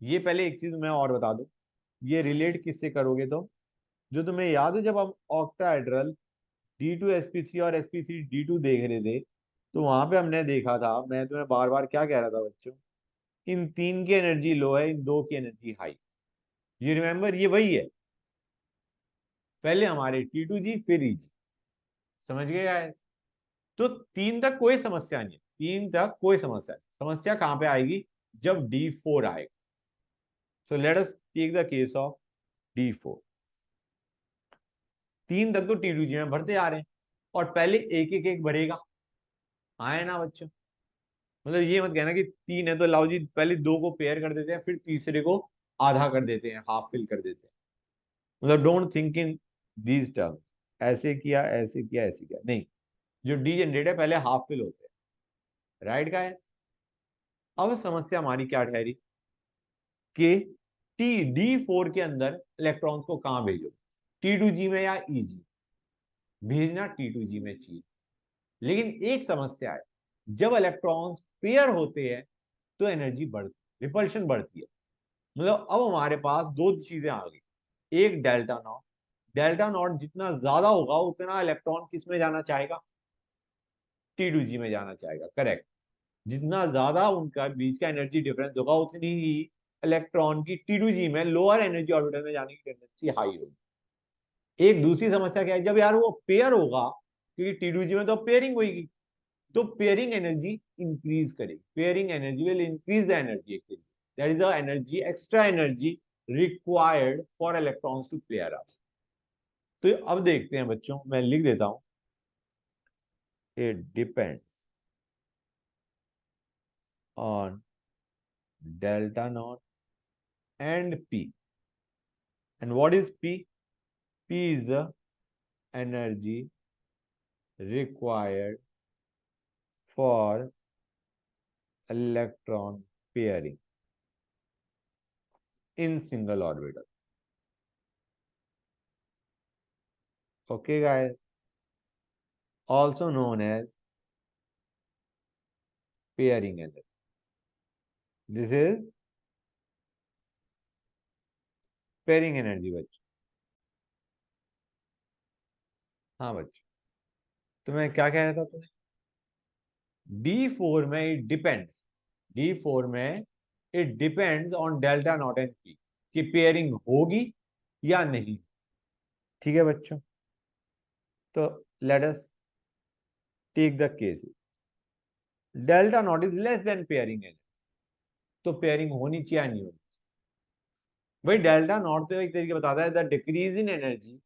ये पहले एक चीज मैं और बता दूं, ये रिलेट किससे करोगे? तो जो तुम्हें याद है जब हम ऑक्टाहेड्रल D2sp3 और sp3d2 देख रहे थे, तो वहां पे हमने देखा था, मैं तुम्हें बार बार क्या कह रहा था बच्चों, इन तीन की एनर्जी लो है, इन दो की एनर्जी हाई। ये रिमेंबर, ये वही है, पहले हमारे T2G फिर Eg। समझ गए आए? तो तीन तक कोई समस्या नहीं है, तीन तक कोई समस्या नहीं। समस्या कहां पे आएगी? जब D4 आएगा। So let us take the case of D4। तीन तक तो T2G में भरते आ रहे हैं, और पहले एक एक एक भरेगा, आए ना बच्चों? मतलब ये मत कहना कि तीन है तो लाओ जी पहले दो को पेयर कर देते हैं, फिर तीसरे को आधा कर देते हैं, हाफ फिल कर देते हैं। मतलब don't think in these terms, ऐसे किया ऐसे किया ऐसे किया नहीं। जो डी जनरेट है पहले हाफ फिल होते हैं, राइट गाइस? अब समस्या हमारी क्या ठहरी कि T D4 के अंदर इलेक्ट्रॉन्स को कहां भेजो, T2G में या Eg? भेजना T2G में चाहिए, लेकिन एक समस्या है, जब इलेक्ट्रॉन्स पेयर होते हैं तो एनर्जी बढ़ती, रिपल्शन बढ़ती है। मतलब अब हमारे पास दो चीजें आ गई, एक डेल्टा नॉट, डेल्टा नॉट जितना ज्यादा होगा उतना इलेक्ट्रॉन किस में जाना चाहेगा? T2G में जाना चाहेगा, करेक्ट। जितना ज्यादा उनका बीच का एनर्जी डिफरेंस होगा उतनी ही इलेक्ट्रॉन की T2G में लोअर एनर्जी ऑर्बिटल में जाने की टेंडेंसी हाई होगी। एक दूसरी समस्या क्या है, जब यार वो पेयर होगा, क्योंकि T2G में तो पेयरिंग होगी, तो पेयरिंग एनर्जी इंक्रीज करेगी, pairing energy will increase the energy, that is the energy, extra energy required for electrons to pair up. तो अब देखते हैं बच्चों, मैं लिख देता हूं, it depends on delta not and P। And what is P? P is the energy required for electron pairing in single orbital. Okay guys, also known as pairing energy, this is pairing energy बच्चों। हाँ बच्चों, तो मैं क्या कह रहा था तुम्हें, D4 में इट डिपेंड्स, D4 में it depends on delta not and P, कि पेयरिंग होगी या नहीं। ठीक है बच्चों, तो let us take the case, delta not is less than pairing energy, तो पेयरिंग होनी चाहिए या नहीं होनी। भाई डेल्टा नॉट तो एक तरीके बताता है the decrease in energy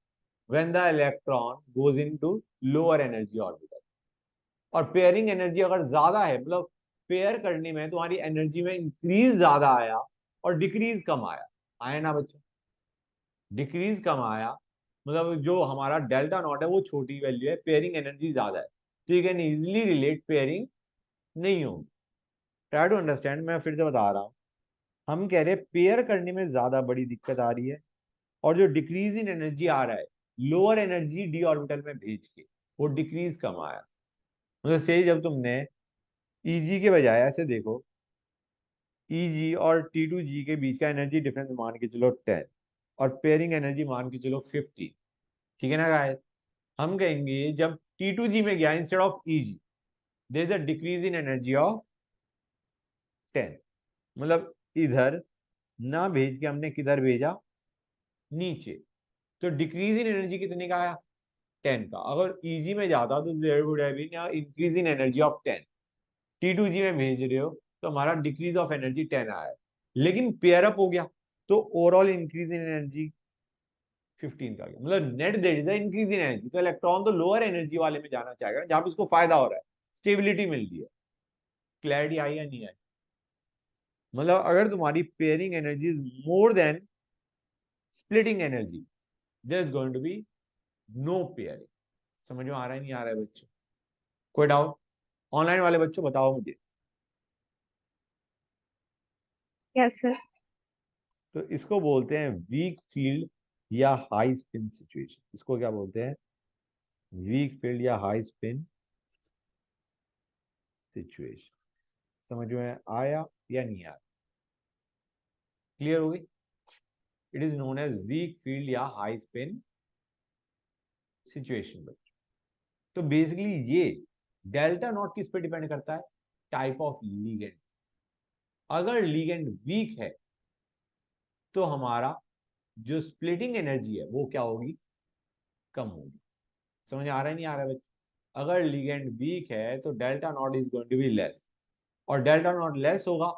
when the electron goes into lower energy orbital. और पेयरिंग एनर्जी अगर ज्यादा है, मतलब पेयर करने में तुम्हारी एनर्जी में इंक्रीज ज्यादा आया और डिक्रीज कम आया, आया ना बच्चों, डिक्रीज कम आया, मतलब जो हमारा डेल्टा नॉट है वो छोटी वैल्यू है, पेयरिंग एनर्जी ज्यादा है, तो you can easily relate pairing नहीं होगी। ट्राई टू अंडरस्टैंड, मैं फिर से बता रहा हूँ, हम कह रहे हैं पेयर करने में ज्यादा बड़ी दिक्कत आ रही है, और जो डिक्रीज इन एनर्जी आ रहा है लोअर एनर्जी डी ऑर्बिटल में भेज के, वो डिक्रीज कम आया। मतलब से जब तुमने ईजी के बजाय ऐसे देखो, ईजी और T2G के बीच का एनर्जी डिफरेंस मान के चलो 10, और पेयरिंग एनर्जी मान के चलो 50, ठीक है ना गाइस। हम कहेंगे जब T2G में गया instead of e g, there is a decrease in energy of 10, मतलब इधर ना भेज के हमने किधर भेजा, नीचे, तो डिक्रीज इन एनर्जी कितने का आया, 10 का। अगर ईजी में जाता तो there would have been increase in energy of 10, T2G में भेज रहे हो तो हमारा डिक्रीज ऑफ एनर्जी 10 आया है, लेकिन पेयर अप हो गया तो ओवरऑल इंक्रीज इन एनर्जी 15 का आ गया, मतलब net there is increase in energy. तो इलेक्ट्रॉन तो लोअर एनर्जी वाले में जाना चाहेगा जहां पे उसको फायदा हो रहा है, स्टेबिलिटी मिल रही है। क्लैरिटी आई या नहीं आई, मतलब अगर तुम्हारी pairing energy is more than splitting energy, there is going to be no pairing. समझ में आ रहा है नहीं आ रहा है बच्चों, कोई डाउट? ऑनलाइन वाले बच्चों बताओ मुझे। Yes sir. तो इसको बोलते हैं वीक फील्ड या हाई स्पिन सिचुएशन, इसको क्या बोलते हैं, वीक फील्ड या हाई स्पिन सिचुएशन। समझ में आया या नहीं आया, क्लियर हो गई? It is known as weak field या हाई स्पिन सिचुएशन बच्चों। तो बेसिकली ये डेल्टा नॉट किस पे डिपेंड करता है, टाइप ऑफ लीगेंड। अगर लीगेंड वीक है तो हमारा जो स्प्लिटिंग एनर्जी है वो क्या होगी, कम होगी। समझ आ रहा है नहीं आ रहा है बच्चों? अगर लिगेंड वीक है तो delta not is going to be less, और डेल्टा नॉट लेस होगा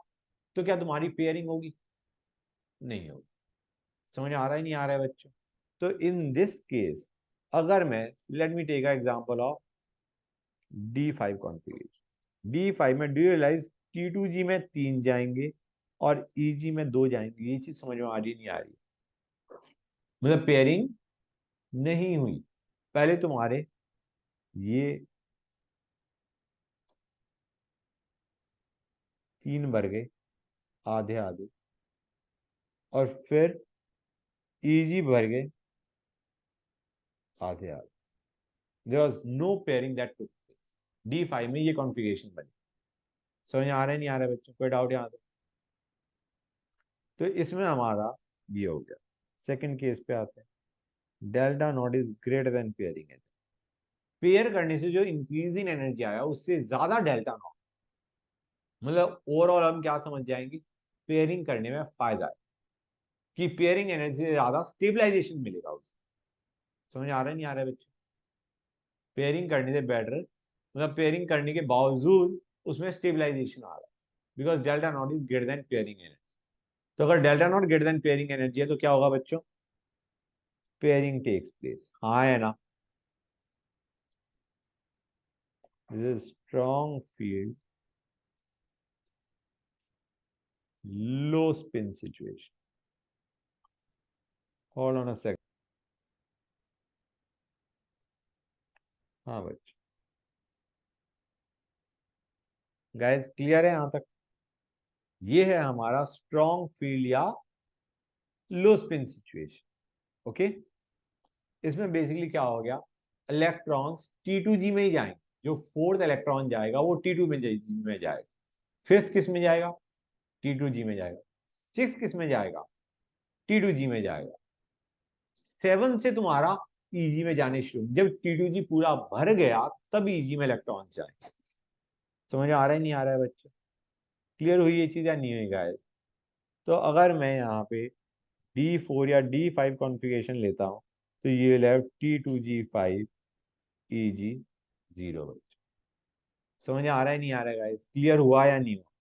तो क्या तुम्हारी पेयरिंग होगी, नहीं होगी। समझ आ रहा है नहीं आ रहा है बच्चों? तो इन दिस केस अगर मैं, let me take example of D5 configuration, D5 में डू यू रियलाइज T2G में 3 जाएंगे और EG में 2 जाएंगे, ये चीज समझ में आ रही नहीं आ रही, मतलब पेयरिंग नहीं हुई। पहले तुम्हारे ये 3 भर गए आधे आधे, और फिर EG भर गए आधे आधे, there was no pairing that took place. D5 में ये कॉन्फ़िगरेशन बनी। समझ आ रहा है नहीं आ रहा है बच्चों, कोई डाउट यहाँ पे? तो इसमें हमारा ये हो गया। सेकंड केस पे आते हैं, delta not is greater than pairing energy. Pair करने से जो इंक्रीज इन एनर्जी आया उससे ज्यादा डेल्टा नॉट, मतलब ओवरऑल हम क्या समझ जाएंगे, पेयरिंग करने में फायदा है, कि पेयरिंग एनर्जी से ज्यादा स्टेबलाइजेशन मिलेगा उससे। समझ आ रहा है नहीं आ रहा है बच्चों? पेयरिंग करने से बेटर, मतलब पेयरिंग करने के बावजूद उसमें स्टेबलाइजेशन आ रहा है, because delta not is greater than pairing energy. तो अगर delta naught greater than pairing energy है तो क्या होगा बच्चों, पेयरिंग टेक्स प्लेस। हाँ है ना, this is strong field low spin situation. Hold on a second. हाँ बच्चों, गाइस क्लियर है यहां तक? ये है हमारा स्ट्रॉन्ग फील्ड या लो स्पिन सिचुएशन। ओके, इसमें बेसिकली क्या हो गया, इलेक्ट्रॉन्स T2G में ही जाएंगे, जो फोर्थ इलेक्ट्रॉन जाएगा वो T2 में जाएगा, फिफ्थ किस में जाएगा? T2G में जाएगा। सिक्स किस में जाएगा? T2G में जाएगा। सेवन से तुम्हारा Eg में जाने शुरू, जब T2G पूरा भर गया तब Eg में इलेक्ट्रॉन जाए। समझ आ रहा है नहीं आ रहा है बच्चों? क्लियर हुई ये चीज या नहीं हुई गाइस? तो अगर मैं यहाँ पे D4 या D5 कॉन्फ़िगरेशन लेता हूँ तो ये विल हैव T2G5 Eg 0 बच्चों। समझ आ रहा है नहीं आ रहा है गाइस? क्लियर हुआ या नहीं हुआ?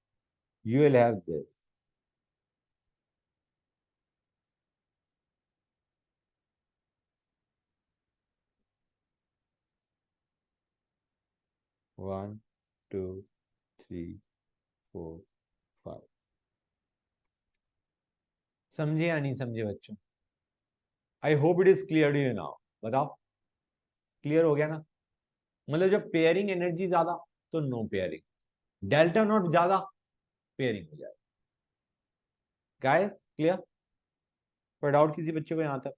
You will have this. One, two, three, four, five. समझे या नहीं समझे बच्चों? I hope it is clear to you now. बताओ, क्लियर हो गया ना? मतलब जब पेयरिंग एनर्जी ज्यादा तो नो पेयरिंग, डेल्टा नॉट ज्यादा पेयरिंग हो जाए। Guys clear? कोई डाउट किसी बच्चे को यहां तक?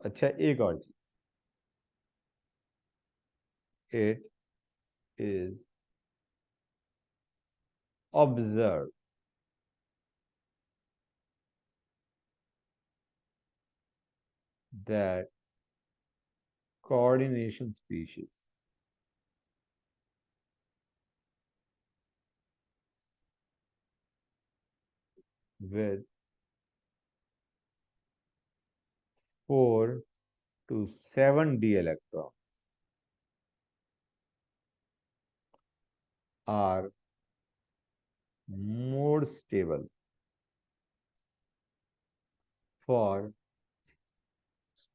अच्छा एक और चीज, it is observe that coordination species with 4 to 7d electrons are more stable for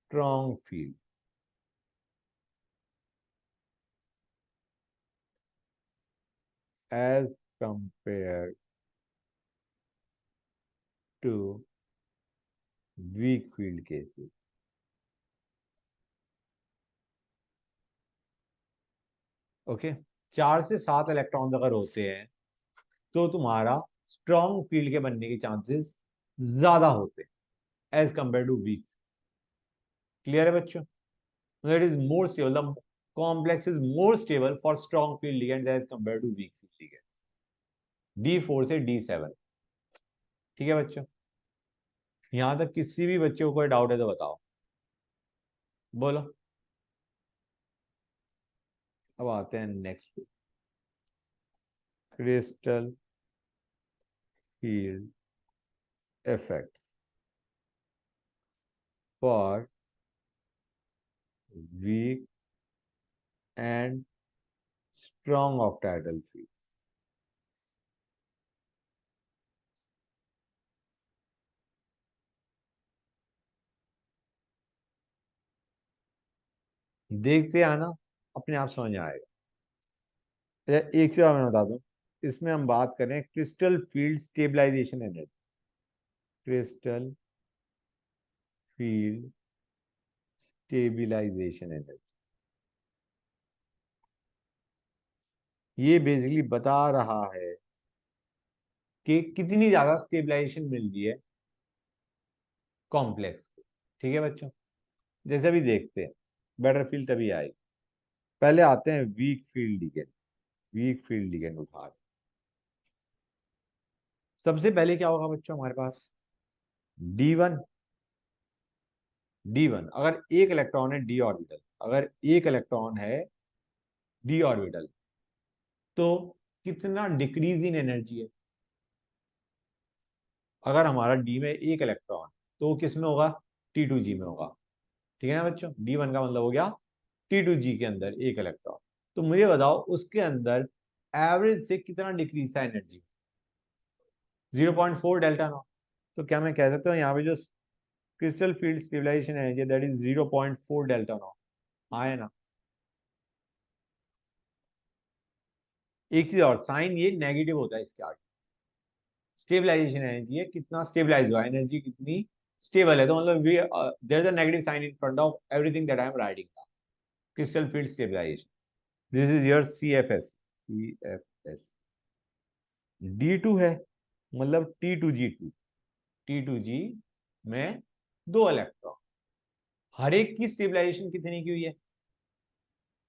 strong field as compared to weak field cases. Okay, 4 से 7 इलेक्ट्रॉन्स अगर होते हैं तो तुम्हारा स्ट्रॉन्ग फील्ड के बनने के चांसेस ज्यादा होते हैं as compare to weak. Clear है बच्चों? It is more stable, the complex is more stable for strong field ligands as compare to weak field ligands. D4 से D7। ठीक है बच्चों? यहां तक किसी भी बच्चे को कोई डाउट है तो बताओ, बोलो। अब आते हैं next, crystal field effects for weak and strong octahedral field. देखते आना, अपने आप समझ में आएगा। एक चीज और मैं बता दूं, इसमें हम बात करें crystal field stabilisation energy. Crystal field stabilisation energy, ये बेसिकली बता रहा है कि कितनी ज्यादा स्टेबलाइजेशन मिल रही है कॉम्प्लेक्स को। ठीक है बच्चों? जैसे अभी देखते हैं, बेटर फील्ड तभी आएगी। पहले आते हैं weak field ligand. Weak field ligand उठा रहे। सबसे पहले क्या होगा बच्चों हमारे पास? D1। D1 अगर एक इलेक्ट्रॉन है डी ऑर्बिटल, अगर एक इलेक्ट्रॉन है डी ऑर्बिटल तो कितना डिक्रीज इन एनर्जी है? अगर हमारा डी में एक इलेक्ट्रॉन तो किस में होगा? T2G में होगा। ठीक है ना बच्चों? D1 का मतलब हो गया T2G के अंदर एक इलेक्ट्रॉन। तो मुझे बताओ उसके अंदर एवरेज से कितना डिक्रीज था एनर्जी? 0.4 delta not. तो क्या मैं कह सकता हूँ यहाँ पे जो crystal field stabilisation energy that is 0.4 delta not? हाँ है ना? एक चीज और, साइन ये नेगेटिव होता है इसके आगे। स्टेबलाइजेशन एनर्जी है, कितना स्टेबलाइज हुआ, एनर्जी कितनी स्टेबल है, तो मतलब there is a negative sign in front of everything that I am writing. Crystal field stabilisation, this is your CFS। CFS D2 है, मतलब T2G2। T2G में 2 इलेक्ट्रॉन, हर एक की स्टेबलाइजेशन कितनी की हुई है?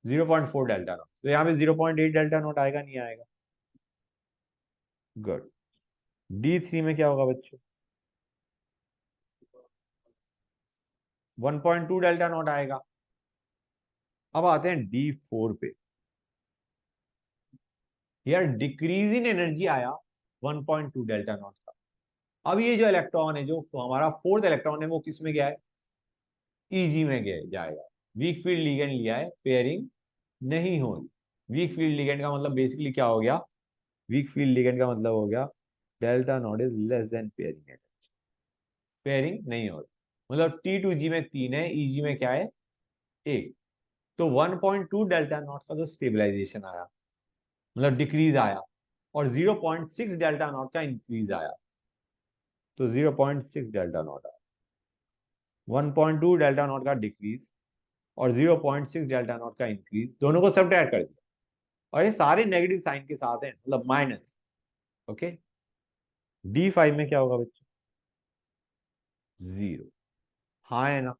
0.4 डेल्टा नॉट। तो यहाँ पे 0.8 डेल्टा नॉट आएगा नहीं आएगा? गुड। D3 में क्या होगा बच्चों? 1.2 डेल्टा नॉट आएगा। अब आते हैं D4 पे। यार डिक्रीज इन एनर्जी आया 1.2 डेल्टा नॉट का। अब ये जो इलेक्ट्रॉन है, जो हमारा फोर्थ इलेक्ट्रॉन है, वो किस में गया है? Eg में गया जाएगा। वीक फील्ड लिगेंड लिया है, पेयरिंग नहीं होगी। वीक फील्ड लिगेंड का मतलब बेसिकली क्या हो गया? वीक फील्ड लिगेंड का मतलब हो गया delta not is less than pairing energy. Pairing नहीं हो रही, मतलब T2G में 3 है, Eg में क्या है? 1। तो 1.2 डेल्टा नॉट का तो स्टेबलाइजेशन आया, मतलब डिक्रीज आया, और 0.6 डेल्टा नॉट का इंक्रीज आया। तो 0.6 डेल्टा नॉट आया, 1.2 डेल्टा नॉट का डिक्रीज और 0.6 डेल्टा नॉट का इंक्रीज, दोनों को सब्ट्रैक्ट कर दिया, और ये सारे नेगेटिव साइन के साथ हैं, मतलब माइनस। ओके। D5 में क्या होगा बच्चों? 0। हाँ है ना?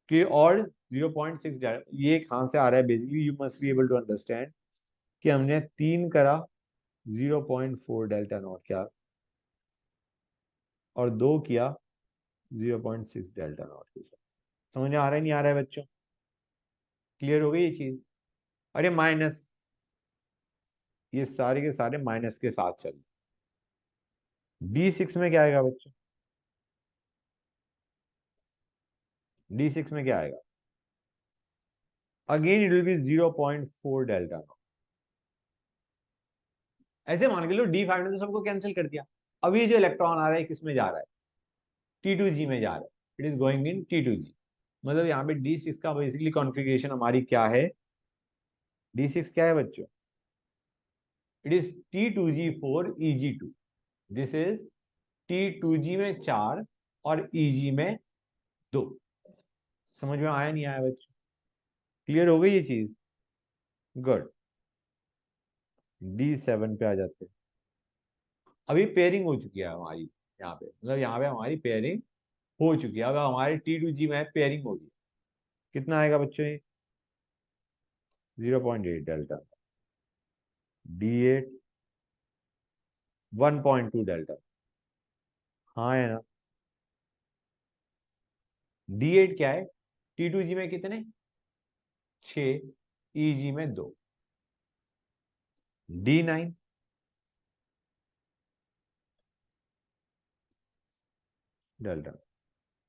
कि और 0.6 ये कहां से आ रहा है? Basically you must be able to understand कि हमने 3 करा 0.4 डेल्टा नॉट क्या, और 2 किया 0.6 डेल्टा नॉट के साथ। समझ में आ रहा है नहीं आ रहा है बच्चों? क्लियर हो गई ये चीज? अरे माइनस, ये सारे के सारे माइनस के साथ चल। D6 में क्या आएगा बच्चों? D6 में क्या आएगा? Again it will be 0.4 delta not. ऐसे मान के लो D5 ने तो सबको कैंसिल कर दिया। अब ये जो इलेक्ट्रॉन आ रहा है किस में जा रहा है? T2G में जा रहा है। It is going in T2G। मतलब यहाँ पे D6 का बेसिकली कॉन्फ़िगरेशन हमारी क्या है? D6 क्या है बच्चों? It is T2G4 Eg2। This is T2G में 4 और Eg में 2। समझ में आया नहीं आया बच्चों? क्लियर हो गई ये चीज? गुड। D7 पे आ जाते हैं। अभी पेयरिंग हो चुकी है हमारी यहाँ पे, मतलब यहाँ पे हमारी पेयरिंग हो चुकी है। अब हमारी T2G में पेयरिंग हो गई। कितना आएगा बच्चों ये? 0.8 डेल्टा। D8 1.2 delta. हाँ है ना? D8 क्या है? T2G में कितने? 6, Eg में 2। D9 डेल्टा,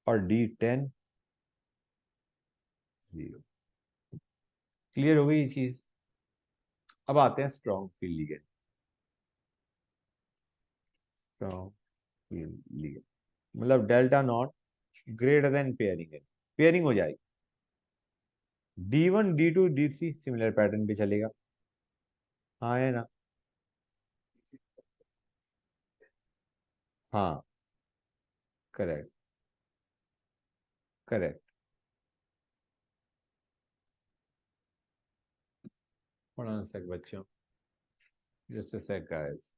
और D10 0। क्लियर हो गई ये चीज? अब आते हैं strong field ligand. Strong field ligand मतलब delta naught greater than pairing है, पेयरिंग हो जाएगी। D1 D2 D3 similar pattern पे चलेगा। हाँ है ना? हाँ, करेक्ट करेक्ट। थोड़ा सेक बच्चों, जस्ट अ सेक गाइस।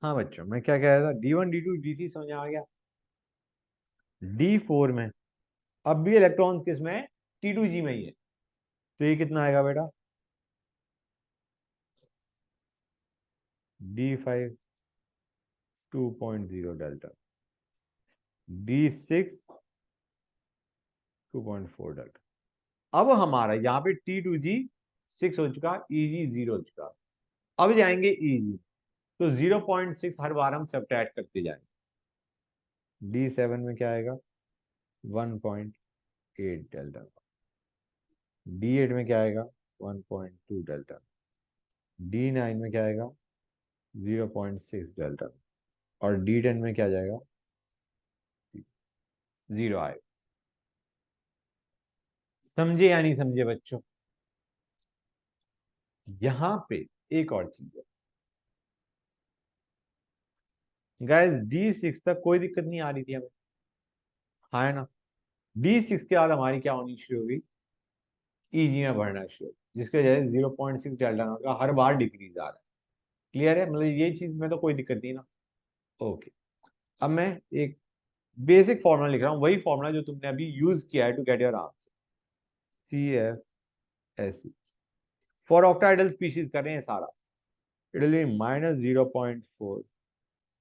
हाँ बच्चों, मैं क्या कह रहा था? D1 D2 D3 समझ आ गया। D4 में अब भी इलेक्ट्रॉन्स किस में है? T2G में ही है। तो ये कितना आएगा बेटा? D5 2.0 delta, D6 2.4 delta. अब हमारा यहाँ पे T2G 6 हो चुका, Eg 0 हो चुका। अब जाएंगे Eg, तो 0.6 हर बार हम सब्ट्रैक्ट करते जाएंगे। D7 में क्या आएगा? 1.8 डेल्टा। D8 में क्या आएगा? 1.2 डेल्टा। D9 में क्या आएगा? 0.6 डेल्टा। और D10 में क्या जाएगा? 0 आएगा। समझे या नहीं समझे बच्चों? यहां पे एक और चीज है गाइस, D6 तक कोई दिक्कत नहीं आ रही थी हमें, हाँ है ना? D6 के बाद हमारी क्या होनी शुरू होगी? Eg में बढ़ना शुरू, जिसके वजह से 0.6 डेल्टा नॉट का हर बार डिक्रीज आ रहा है। क्लियर है? मतलब ये चीज में तो कोई दिक्कत नहीं ना? ओके। अब मैं एक बेसिक फॉर्मूला लिख रहा हूँ, वही फॉर्मूला जो तुमने अभी यूज किया है to get your answer. CFSE for octahedral species कर रहे हैं सारा, it will be -0.4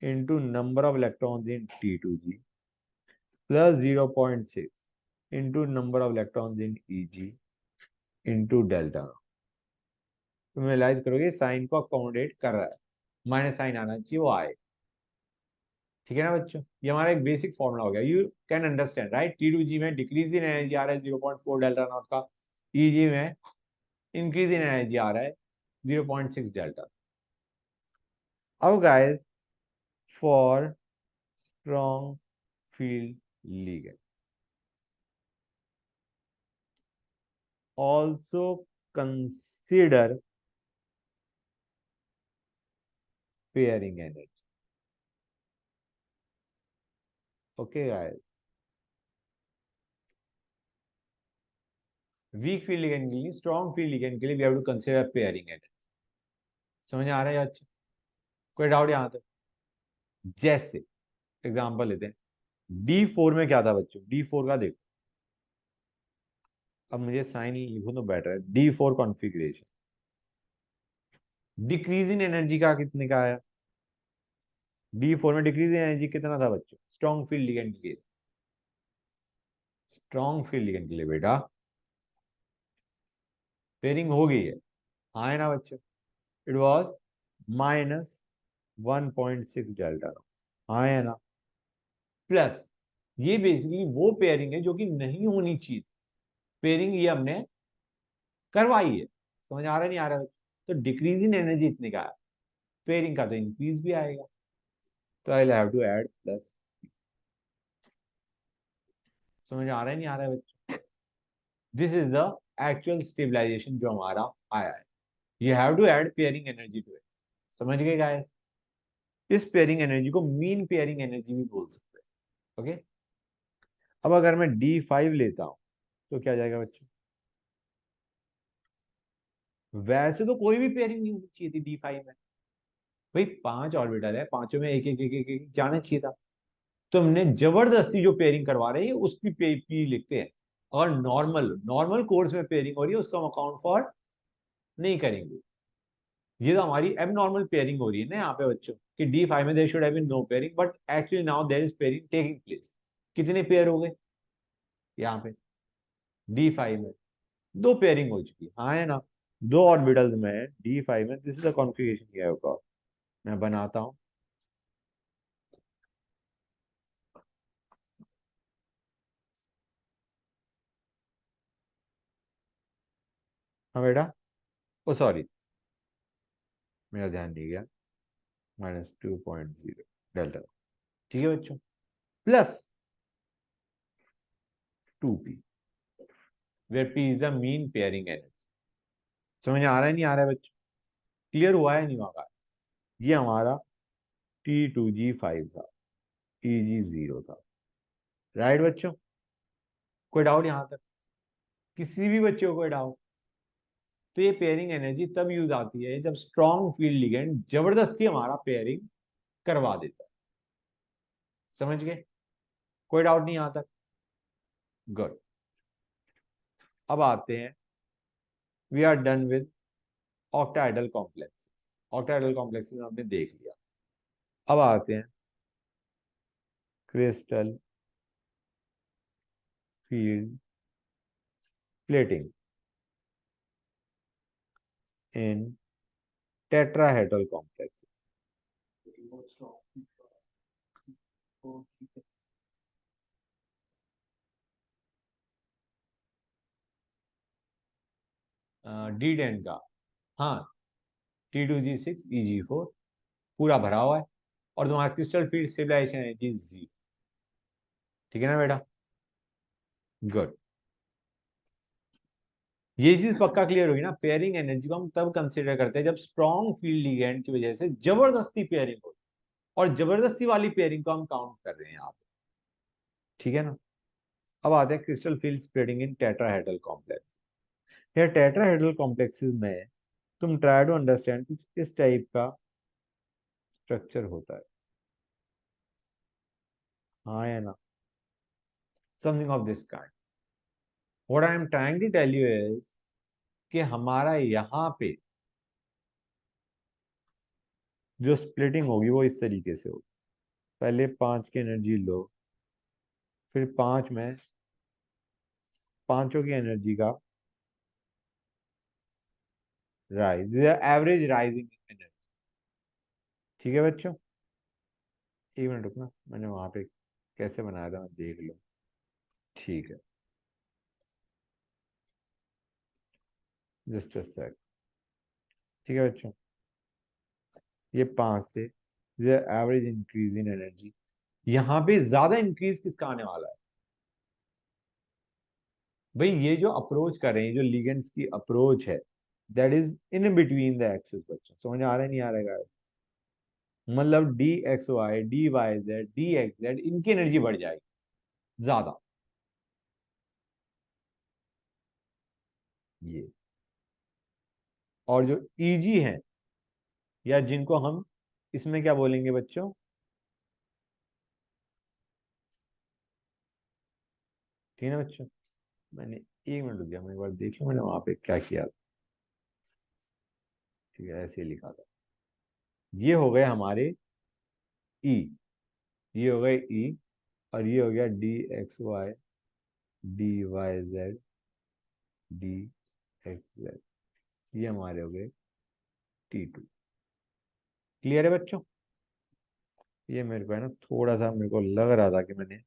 into number of electrons in T2G plus 0.6 into number of electrons in EG into delta. तुम रियलाइज करोगे साइन को अकोमोडेट कर रहा है, माइनस साइन आना चाहिए, वो आए। ठीक है ना बच्चों, ये हमारा एक बेसिक फॉर्मूला हो गया, you can understand right. T2G में डिक्रीज इन एनर्जी आ रहा है 0.4 डेल्टा नॉट का, EG में इंक्रीज इन एनर्जी आ रहा है 0.6 डेल्टा। अब guys, for strong field ligand also consider pairing energy. Okay guys, weak field ligand के लिए, strong field ligand के लिए we have to consider pairing energy. समझ आ रहा है अच्छा? कोई डाउट यहाँ तक? जैसे एग्जांपल लेते हैं, D4 में क्या था बच्चों, D4 का देखो, अब मुझे साइन ही लिखूं तो बेटर है। D4 configuration, decrease in energy का कितने का आया? D4 में डिक्रीज इन एनर्जी कितना था बच्चों, स्ट्रॉन्ग फील्ड लिगेंड के लिए? स्ट्रॉन्ग फील्ड लिगेंड के लिए बेटा पेयरिंग हो गई है, हाँ है ना बच्चों? इट वॉज -1.6 डेल्टा, हाँ है ना? प्लस ये बेसिकली वो पेयरिंग है जो कि नहीं होनी चाहिए, पेयरिंग ये हमने करवाई है। समझ आ रहा है नहीं आ रहा है? तो डिक्रीज इन एनर्जी इतने का है, पेयरिंग का तो इंक्रीज भी आएगा, तो I have to add plus. समझ आ रहा है नहीं आ रहा है बच्चों? This is the actual stabilization जो हमारा आया है, you have to add pairing energy to it. समझ गए गाइस? इस पेयरिंग एनर्जी को मीन पेयरिंग एनर्जी भी बोल सकते हैं। ओके, अब अगर मैं D5 लेता हूं तो क्या जाएगा बच्चों? वैसे तो कोई भी पेयरिंग नहीं होनी चाहिए थी D5 में, भाई 5 ऑर्बिटल है, पांचों में एक एक एक एक, एक जाना चाहिए था, तो हमने जबरदस्ती जो पेयरिंग करवा रहे हैं उसकी पी लिखते हैं। और नॉर्मल नॉर्मल कोर्स में पेयरिंग हो रही है उसका हम अकाउंट फॉर नहीं करेंगे। ये तो हमारी एब नॉर्मल पेयरिंग हो रही है ना यहाँ पे बच्चों, कि D5 में there should have been no pairing, but actually now there is pairing taking place. कितने पेयर हो गए यहाँ पे? D5 में दो पेयरिंग हो चुकी है, हाँ है ना? दो ऑर्बिटल्स में D5 में, दिस इज द कॉन्फ़िगरेशन किया होगा। मैं बनाता हूँ, हाँ बेटा, ओ सॉरी मेरा ध्यान नहीं गया, -2.0 डेल्टा। ठीक है बच्चों, plus 2p, where p is the mean pairing energy. समझ आ रहा है नहीं आ रहा है बच्चों? क्लियर हुआ है नहीं हुआ? ये हमारा T2G5 था, EG0 था, राइट बच्चों? कोई डाउट यहाँ तक? किसी भी बच्चे को कोई डाउट? तो ये पेयरिंग एनर्जी तब यूज आती है जब स्ट्रॉन्ग फील्ड लिगेंड जबरदस्ती हमारा पेयरिंग करवा देता है। समझ गए? कोई डाउट नहीं यहाँ तक? गुड। अब आते हैं, we are done with octahedral complex. Octahedral complexes हमने देख लिया, अब आते हैं crystal field plating in tetrahedral complex. D10 का, हाँ, T2G6 EG4 पूरा भरा हुआ है, और तुम्हारा क्रिस्टल फील्ड स्टेबलाइजेशन एनर्जी जी। ठीक है ना बेटा? गुड। ये चीज पक्का क्लियर होगी ना, पेयरिंग एनर्जी को हम तब कंसीडर करते हैं जब स्ट्रॉन्ग फील्ड लिगेंड की वजह से जबरदस्ती पेयरिंग हो, और जबरदस्ती वाली पेयरिंग को हम काउंट कर रहे हैं यहाँ पे। ठीक है ना? अब आते हैं क्रिस्टल फील्ड स्प्रेडिंग इन टेट्राहेड्रल कॉम्प्लेक्स। ये टेट्राहेड्रल कॉम्प्लेक्सेस में तुम ट्राई टू अंडरस्टैंड कुछ इस टाइप का स्ट्रक्चर होता है, हाँ या ना? Something of this kind. What I am trying to tell you is कि हमारा यहाँ पे जो स्प्लिटिंग होगी वो इस तरीके से होगी। पहले 5 की एनर्जी लो, फिर 5 में पांचों की एनर्जी का राइज, एवरेज राइजिंग एनर्जी। ठीक है बच्चों, एक मिनट रुकना, मैंने वहां पे कैसे बनाया था मैं देख लो। ठीक है, जस्ट सेक। ठीक है बच्चों, ये 5 से एवरेज इंक्रीज इन एनर्जी। यहाँ पे ज्यादा इंक्रीज किसका आने वाला है भाई? ये जो अप्रोच कर रहे हैं, जो लिगेंड्स की अप्रोच है, that is in between the axis. बच्चों समझ आ रहा है नहीं आ रहा है? मतलब d x y, d y z, d x z, इनकी एनर्जी बढ़ जाएगी ज्यादा। ये और जो ईजी है, या जिनको हम इसमें क्या बोलेंगे बच्चों? ठीक है ना बच्चों, मैंने एक मिनट रुक गया, मैं एक बार देख लूं मैंने वहां पे क्या किया था। ठीक है, ऐसे ही लिखा था। ये हो गए हमारे ई, ये हो गए ई, और ये हो गया d x y, d y z, d x z. ये हमारे हो गए T2। क्लियर है बच्चों? ये मेरे को है ना, थोड़ा सा मेरे को लग रहा था कि मैंने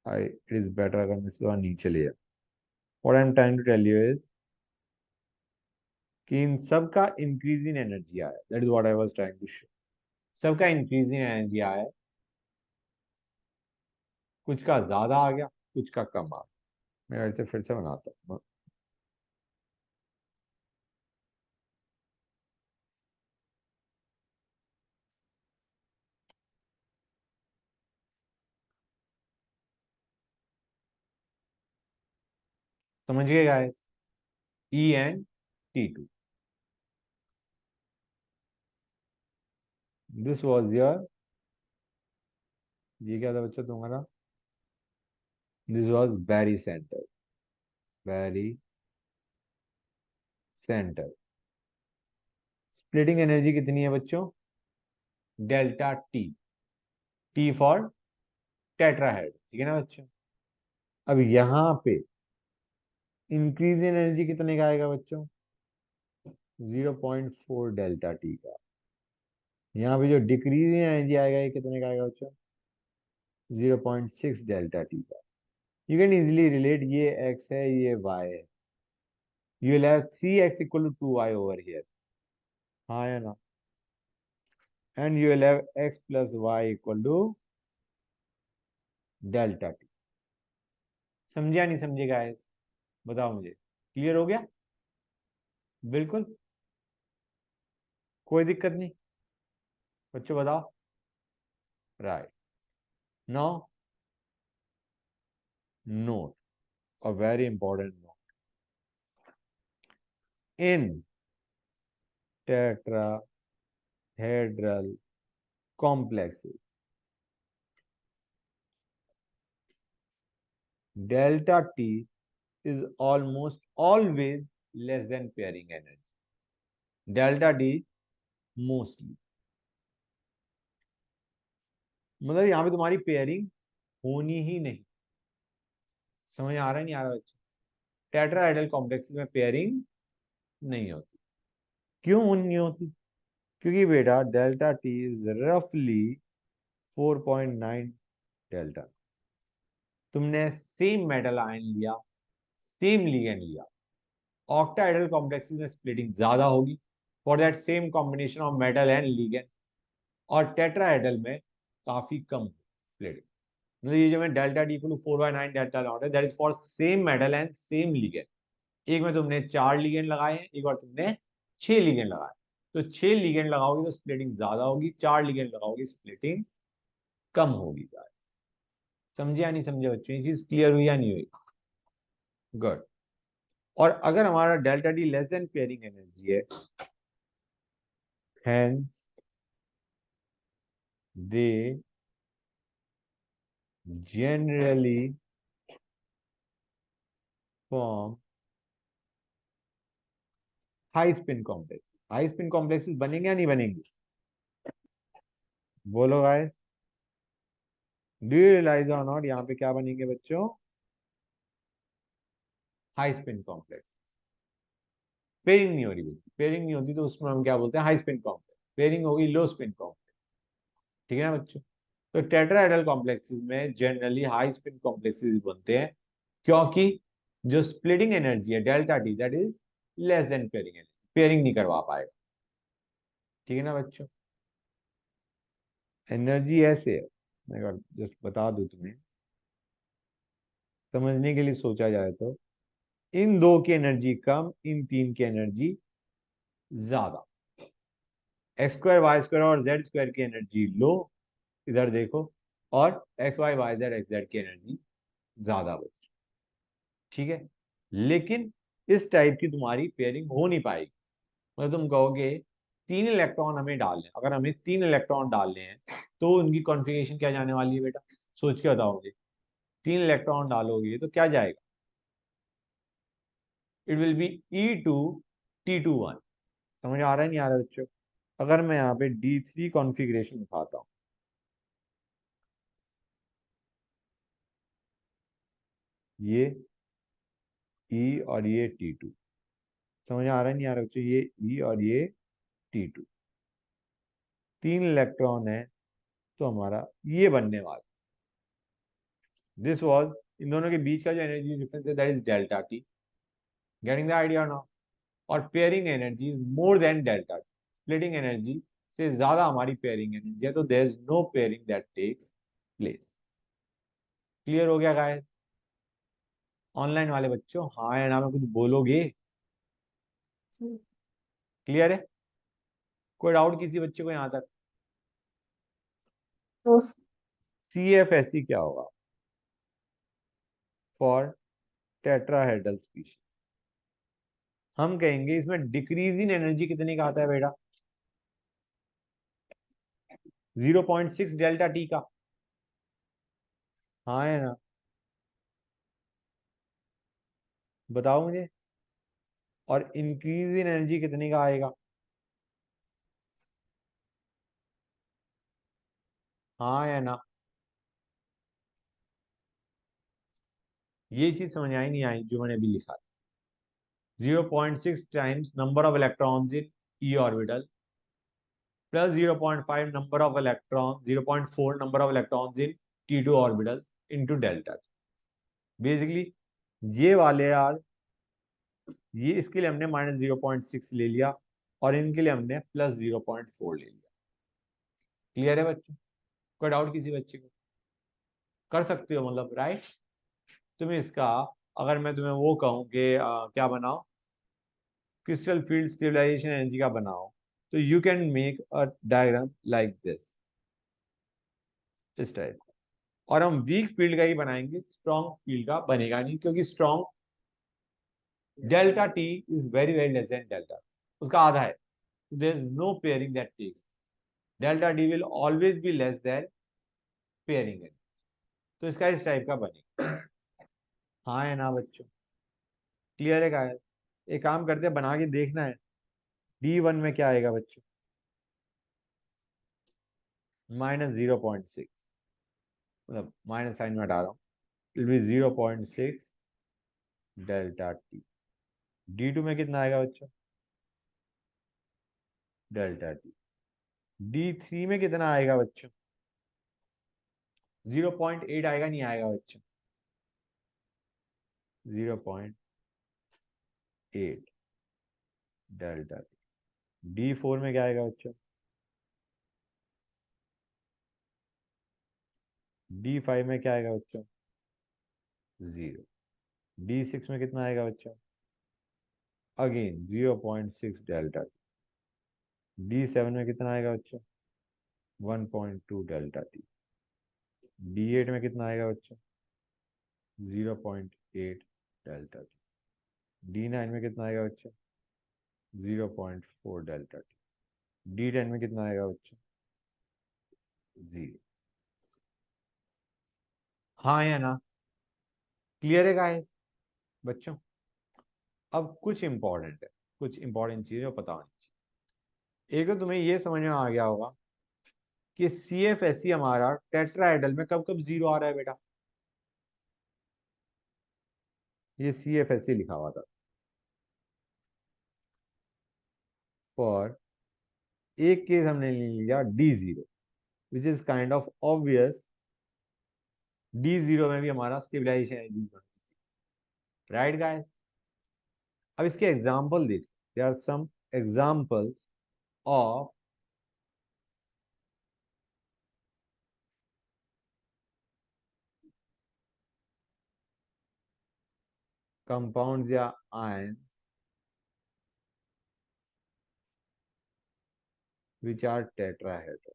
आई इट इज बेटर अगर मैं इसको नीचे ले जाऊं। What I am trying to tell you is कि इन सब का इंक्रीज इन एनर्जी आया। That is what I was trying to show. सबका इंक्रीज इन एनर्जी आया है, कुछ का ज्यादा आ गया, कुछ का कम आ गया। मैं वैसे फिर से बनाता हूँ। समझिए guys, E and T2, this was your, ये क्या था बच्चा तुम्हारा? This was barycentre, barycentre. Splitting energy कितनी है बच्चों? Delta T, T for tetrahedral. ठीक है ना बच्चों? अब यहाँ पे इंक्रीज एनर्जी कितने का आएगा बच्चों? 0.4 डेल्टा टी का। यहाँ पे जो डिक्रीज एनर्जी आएगा ये कितने का आएगा बच्चों? 0.6 डेल्टा टी का। यू कैन इजिली रिलेट, ये एक्स है ये वाई है, you will have 3x equal to 2y over here. हाँ या ना? And you will have x plus y equal to delta t. समझे या नहीं समझे गाइस? बताओ मुझे, क्लियर हो गया? बिल्कुल, कोई दिक्कत नहीं बच्चों, बताओ। Right, now note, a very important note. In tetrahedral complexes, delta T is almost always less than pairing energy. Delta T mostly, मतलब यहाँ पे तुम्हारी पेयरिंग होनी ही नहीं। समझ आ रहा है नहीं आ रहा बच्चों? टेट्राहेड्रल कॉम्प्लेक्सेस में पेयरिंग नहीं होती। क्यों नहीं होती? क्योंकि बेटा डेल्टा टी इज रफली 4.9 डेल्टा। तुमने सेम मेटल आयन लिया, सेम लिगेंड लिया, ऑक्टाहेड्रल कॉम्प्लेक्सेस में स्प्लिटिंग ज्यादा होगी for that same combination of metal and ligand, और टेट्राहेड्रल में काफी कम स्प्लिटिंग। मतलब ये जो मैं delta D equal to 4/9 delta naught है, that is for same metal and same ligand. एक में तुमने 4 लिगेंड लगाए हैं, एक और तुमने 6 लिगेंड लगाए। तो 6 लिगेंड लगाओगे तो स्प्लिटिंग ज्यादा होगी, 4 लिगेंड लगाओगे स्प्लिटिंग कम होगी। समझे या नहीं समझे बच्चों? ये चीज क्लियर हुई या नहीं हुई? गुड। और अगर हमारा delta D less than pairing energy है, hence they generally form high spin complex. High spin complexes बनेंगे या नहीं बनेंगे? बोलो guys, do you realise or not, यहाँ पे क्या बनेंगे बच्चों? High spin complex. पेयरिंग नहीं हो रही, पेयरिंग नहीं होती तो उसमें हम क्या बोलते हैं? High spin complex. पेयरिंग होगी लो स्पिन कॉम्प्लेक्स। ठीक है ना बच्चों? तो टेट्राहेड्रल कॉम्प्लेक्सेस में जनरली हाई स्पिन कॉम्प्लेक्सेस बनते हैं, क्योंकि जो स्प्लिटिंग एनर्जी है delta T, that is less than pairing energy, pairing नहीं करवा पाएगा। ठीक है ना बच्चों? एनर्जी ऐसे है, मैं जस्ट बता दूं तुम्हें, समझने के लिए सोचा जाए तो इन दो की एनर्जी कम, इन तीन की एनर्जी ज्यादा। एक्स स्क्वायर वाई स्क्वायर और जेड स्क्वायर की एनर्जी लो, इधर देखो, और x y y z x z की एनर्जी ज्यादा बची। ठीक है? लेकिन इस टाइप की तुम्हारी पेयरिंग हो नहीं पाएगी। मतलब तुम कहोगे 3 इलेक्ट्रॉन हमें डालने, अगर हमें 3 इलेक्ट्रॉन डालने हैं तो उनकी कॉन्फ़िगरेशन क्या जाने वाली है बेटा? सोच के बताओ मुझे। 3 इलेक्ट्रॉन डालोगे तो क्या जाएगा? It will B E2 T2 1। समझ आ रहा है नहीं आ रहा बच्चों? अगर मैं यहाँ पे D3 कॉन्फ़िगरेशन उठाता हूँ, ये E और ये T2, समझ आ रहा है नहीं आ रहा बच्चों? ये E और ये T2, 3 इलेक्ट्रॉन है तो हमारा ये बनने वाला। दिस वॉज, इन दोनों के बीच का जो एनर्जी डिफरेंस है, that is delta T. Getting the idea now? और pairing energy is more than delta T. Splitting energy से ज्यादा हमारी पेयरिंग एनर्जी है, तो there is no pairing that takes place. Clear हो गया गाइस? ऑनलाइन वाले बच्चों हाँ या ना में कुछ बोलोगे? क्लियर है? कोई डाउट किसी बच्चे को यहाँ तक? तो CFSE क्या होगा? For tetrahedral species. हम कहेंगे इसमें डिक्रीज इन एनर्जी कितने का आता है बेटा? 0.6 डेल्टा टी का। हाँ है ना? बताओ मुझे। और इंक्रीज इन एनर्जी कितने का आएगा? हाँ या ना? ये चीज समझ आई नहीं आई जो मैंने अभी लिखा? 0.6 times number of electrons in E orbital plus 0.5 number of electron, 0.4 number of electrons in T2 orbital into delta. Basically ये वाले यार, ये इसके लिए हमने -0.6 ले लिया और इनके लिए हमने +0.4 ले लिया। क्लियर है बच्चों? कोई डाउट किसी बच्चे को? कर सकते हो मतलब, राइट? तुम्हें इसका, अगर मैं तुम्हें वो कहूँ कि क्या बनाओ, क्रिस्टल फील्ड स्टेबलाइजेशन एनर्जी का बनाओ, तो you can make a diagram like this, इस टाइप। और हम वीक फील्ड का ही बनाएंगे, स्ट्रॉन्ग फील्ड का बनेगा नहीं, क्योंकि strong delta t is very very less than delta, उसका आधा है। There is no pairing that takes, delta t will always be less than pairing energy. तो इसका इस टाइप का बनेगा। हाँ है ना बच्चों? क्लियर है? का है? एक काम करते हैं, बना के देखना है। D1 में क्या आएगा बच्चों? -0.6, मतलब माइनस साइन में हटा रहा हूँ, it be 0.6 delta T. D2 में कितना आएगा बच्चों? Delta T. D3 में कितना आएगा बच्चों? 0.8 आएगा नहीं आएगा बच्चों? 0.8 डेल्टा टी। D4 में क्या आएगा बच्चों? D5 में क्या आएगा बच्चों? 0। D6 में कितना आएगा बच्चों? Again 0.6 delta T. D7 में कितना आएगा बच्चों? 1.2 डेल्टा टी। D8 में कितना आएगा बच्चों? 0.8 डेल्टा टी। D9 में कितना आएगा बच्चों? 0.4 डेल्टा टी। D10 में कितना आएगा बच्चों? 0। हाँ या ना? क्लियर है गाइस बच्चों? अब कुछ इंपॉर्टेंट है, कुछ इंपॉर्टेंट चीजें जो पता होनी चाहिए। एक तो तुम्हें ये समझ में आ गया होगा कि CFSE हमारा टेट्राहेड्रल में कब कब जीरो आ रहा है बेटा। ये CFSE लिखा हुआ था फॉर एक केस हमने ले लिया D0, which is kind of obvious. D0 में भी हमारा स्टेबलाइजेशन एनर्जी बनती है, राइट गाइस। अब इसके एग्जाम्पल देख, there are some examples of compounds या ion which are tetrahedral.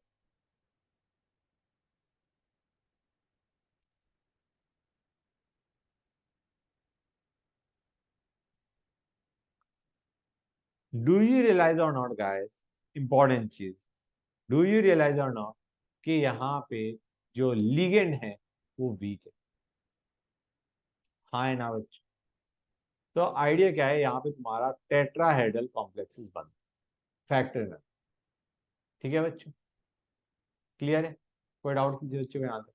Do you realise or not guys, important चीज, do you realise or not कि यहाँ पे जो लिगेंड है वो वीक है। हाँ है ना बच्चों। तो आइडिया क्या है, यहाँ पे तुम्हारा टेट्राहेड्रल कॉम्प्लेक्सेस बन फैक्टर में। ठीक है बच्चों, क्लियर है? कोई डाउट किसी बच्चे को यहाँ तक?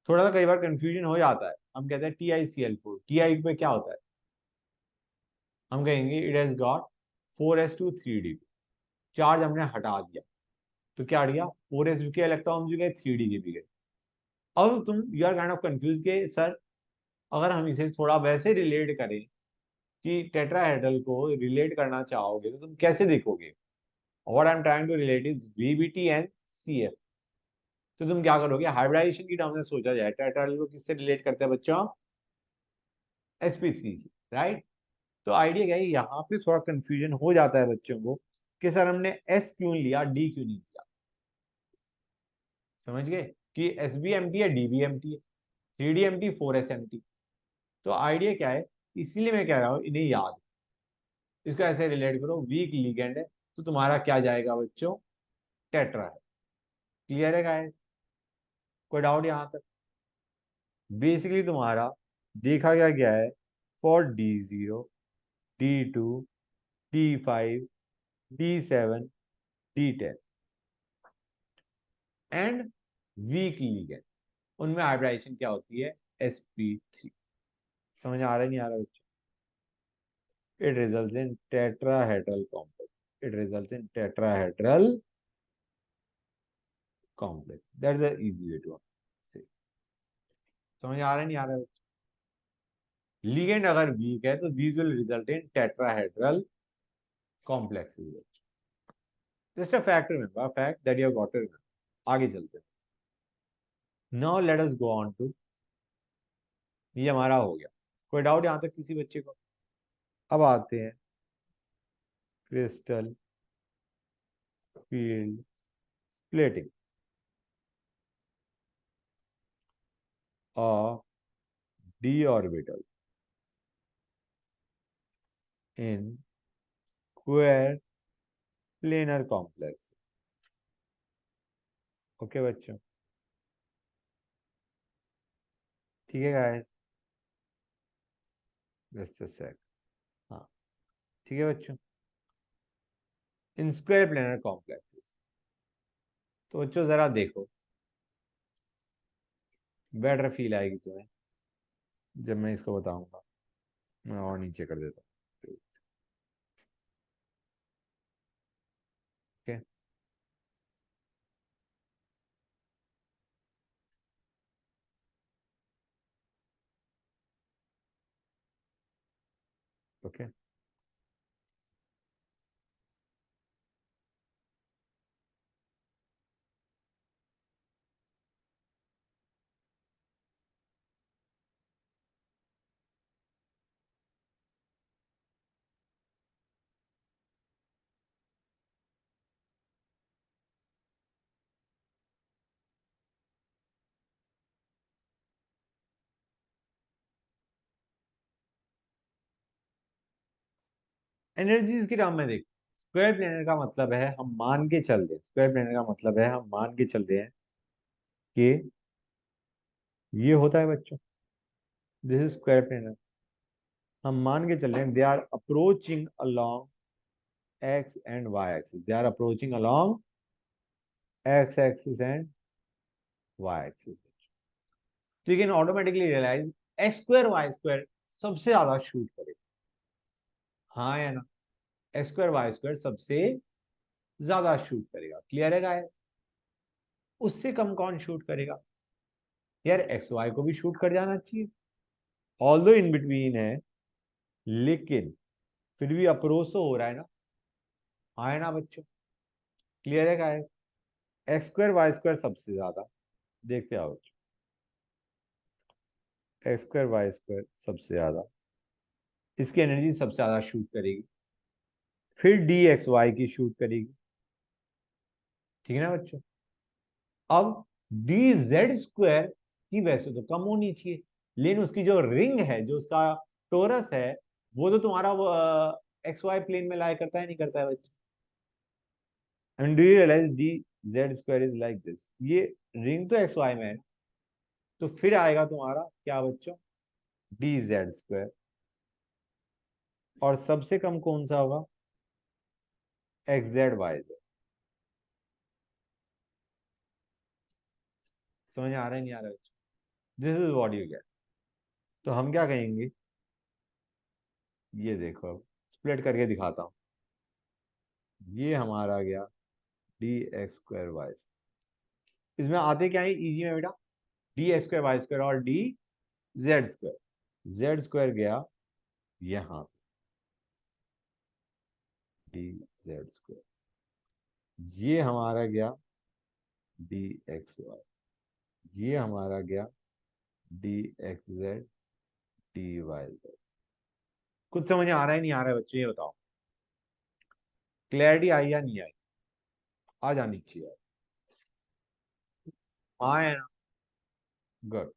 थोड़ा सा कई बार कंफ्यूजन हो जाता है, हम कहते हैं TiCl4, टी पे क्या होता है, हम कहेंगे it has got 4s2 3d, charge हमने हटा दिया तो क्या हट गया, 4s के इलेक्ट्रॉन भी गए, 3d के भी गए। अब तुम you are kind of confuse के सर अगर हम इसे थोड़ा वैसे रिलेट करें कि टेट्राहेड्रल को रिलेट करना चाहोगे तो तुम कैसे देखोगे। What I am trying to relate is VBT and CF। तो तुम क्या करोगे, हाइब्रिडाइजेशन की टर्म में सोचा जाए टेट्राहेड्रल को किससे रिलेट करते हैं बच्चों, sp3 से, राइट। तो आइडिया क्या है, यहाँ पे थोड़ा कंफ्यूजन हो जाता है बच्चों को कि सर हमने S क्यों लिया, D क्यों नहीं लिया। समझ गए कि SBMT है, DBMT है, 3DMT 4SMT। तो आइडिया क्या है, इसीलिए मैं कह रहा हूँ इन्हें याद, इसको ऐसे रिलेट करो, वीक लिगेंड है तो तुम्हारा क्या जाएगा बच्चों, टेट्रा है। क्लियर है गाइस, कोई डाउट यहाँ तक? बेसिकली तुम्हारा देखा क्या गया है, for D0, D2, D5, D7, D10 and week ligand, उनमें हाइब्रिडाइजेशन क्या होती है, sp3। समझ आ रहा है नहीं आ रहा बच्चों? It results in tetrahedral complex, it results in tetrahedral complex, that's the easy way to say. समझ आ रहा है नहीं आ रहा है? लिगेंड अगर वीक है तो these will result in tetrahedral complexes. Just a fact, remember fact that you have got to remember. आगे चलते हैं, now let us go on to, ये हमारा हो गया। कोई डाउट यहाँ तक किसी बच्चे को? अब आते हैं crystal field plating of d orbital in square planar complex. Okay बच्चों, ठीक है गाइस, जस्ट अ सेक। हाँ ठीक है बच्चों, इन स्क्वायर प्लेनर कॉम्प्लेक्सेस। तो बच्चों जरा देखो, बेटर फील आएगी तुम्हें जब मैं इसको बताऊंगा। मैं और नीचे कर देता हूँ। Okay, okay. एनर्जीज की टर्म में देख, स्क्वायर प्लेनर का मतलब है हम मान के चल रहे, स्क्वायर प्लेनर का मतलब है हम मान के चल रहे हैं कि ये होता है बच्चों, दिस इज स्क्वायर प्लेनर। हम मान के चल रहे हैं they are approaching along x and Y axis, they are approaching along x axis and Y axis. तो you can automatically realise X square Y square सबसे ज्यादा शूट करेगा, हाँ या ना? एक्स स्क्वायर वाई स्क्वायर सबसे ज्यादा शूट करेगा, क्लियर है गाइस? उससे कम कौन शूट करेगा? यार एक्स वाई को भी शूट कर जाना चाहिए, ऑल्दो इन बिटवीन है, लेकिन फिर भी अप्रोच तो हो रहा है ना, हाँ है ना बच्चों? क्लियर है guys? X square Y square सबसे ज्यादा, देखते आओ, एक्स स्क्वायर वाई स्क्वायर सबसे ज्यादा, इसकी एनर्जी सबसे ज्यादा शूट करेगी, फिर डी एक्स वाई की शूट करेगी, ठीक है ना बच्चों? अब डी जेड स्क्वायर की वैसे तो कम होनी चाहिए, लेकिन उसकी जो रिंग है, जो उसका टोरस है, वो तो तुम्हारा एक्स वाई प्लेन में लाई करता है नहीं करता है बच्चों? And do you realize d Z square is like this, ये रिंग तो एक्स वाई में है, तो फिर आएगा तुम्हारा क्या बच्चों? डी जेड स्क्वायर, और सबसे कम कौन सा होगा? X Z Y z. समझ आ रहा है नहीं आ रहा है? This is what you get. तो हम क्या कहेंगे, ये देखो अब स्प्लिट करके दिखाता हूँ, ये हमारा गया डी एक्स स्क्वायर वाई, इसमें आते क्या है इजी में बेटा? D x square Y square और D Z square, Z square गया यहाँ, डी जेड स्क्वायर, ये हमारा गया डी एक्स वाई, ये हमारा गया d x z d y z. कुछ समझ आ रहा है नहीं आ रहा है बच्चे, ये बताओ, क्लैरिटी आई या नहीं आई? आ जानी चाहिए, हाँ है ना? गुड।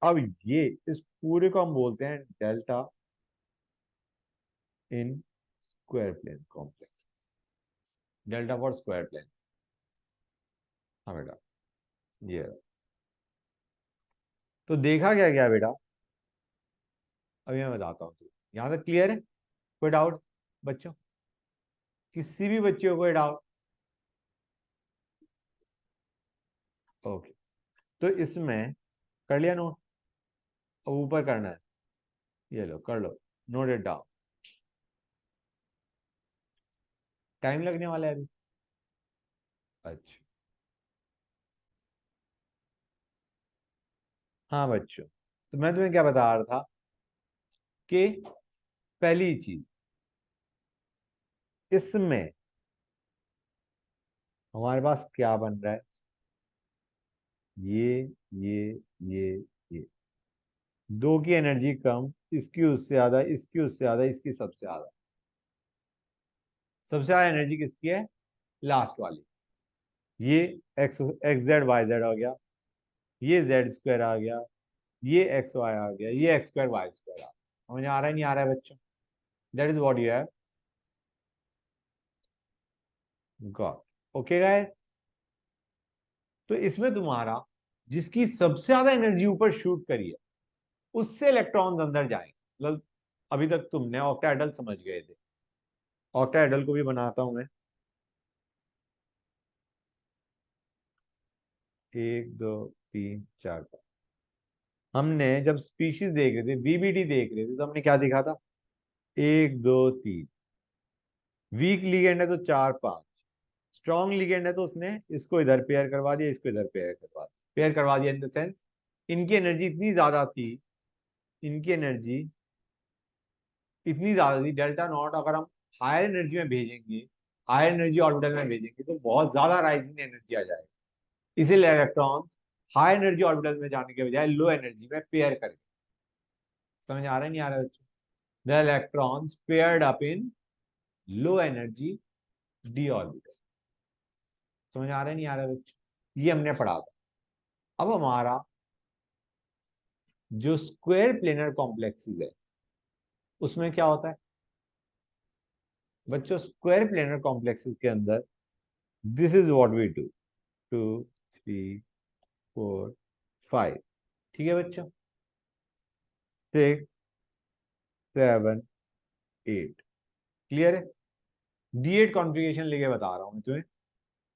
अब ये इस पूरे को हम बोलते हैं delta in square plane complex, delta for square plane, हाँ बेटा ये रहा। तो देखा क्या गया बेटा, अभी मैं बताता हूँ, यहां तक क्लियर है? कोई डाउट बच्चों? किसी भी बच्चे को कोई डाउट? ओके, तो इसमें कर लिया नोट, अब ऊपर करना है, ये लो कर लो, नोट इट डाउन, टाइम लगने वाला है अभी। अच्छा, हाँ बच्चों, तो मैं तुम्हें क्या बता रहा था कि पहली चीज, इसमें हमारे पास क्या बन रहा है, ये ये ये ये दो की एनर्जी कम, इसकी उससे ज्यादा, इसकी उससे ज्यादा, इसकी सबसे ज्यादा, सबसे ज्यादा एनर्जी किसकी है? लास्ट वाली, ये X X Z Y Z आ गया, ये जेड स्क्वायर आ गया, ये एक्स वाई आ गया, ये एक्स स्क्वायर वाई स्क्वायर आ गया। समझ आ रहा है नहीं आ रहा है बच्चों? That is what you have got. Okay guys, तो इसमें तुम्हारा जिसकी सबसे ज्यादा एनर्जी ऊपर शूट करी है, उससे इलेक्ट्रॉन्स अंदर जाएंगे, मतलब अभी तक तुमने ऑक्टाहेड्रल समझ गए थे, ऑक्टाहेड्रल को भी बनाता हूं मैं, एक दो तीन चार पाँच। हमने जब स्पीशीज देख रहे थे, वीबीटी देख रहे थे, तो हमने क्या देखा था? एक दो तीन, वीक लिगेंड है तो चार पांच, स्ट्रॉन्ग लिगेंड है तो उसने इसको इधर पेयर करवा दिया, इसको इधर पेयर करवा दिया इन द सेंस इनकी एनर्जी इतनी ज्यादा थी, इनकी एनर्जी इतनी ज्यादा थी, डेल्टा नॉट अगर हम हायर एनर्जी में भेजेंगे, हायर एनर्जी ऑर्बिटल में भेजेंगे, तो बहुत ज्यादा राइजिंग एनर्जी आ जाएगी, इसीलिए इलेक्ट्रॉन्स हाई एनर्जी ऑर्बिटल में जाने के बजाय लो एनर्जी में पेयर करेंगे। समझ आ रहा है नहीं आ रहा है बच्चों? The electrons paired up in low energy D orbital. समझ आ रहा है नहीं आ रहा है बच्चों? ये हमने पढ़ा था। अब हमारा जो स्क्वायर प्लेनर कॉम्प्लेक्सेस है, उसमें क्या होता है बच्चों? स्क्वायर प्लेनर कॉम्प्लेक्सेस के अंदर this is what we do, two three four five, ठीक है बच्चों? ठीक, 7 8। क्लियर है? D8 कॉन्फ़िगरेशन लेके बता रहा हूं मैं तुम्हें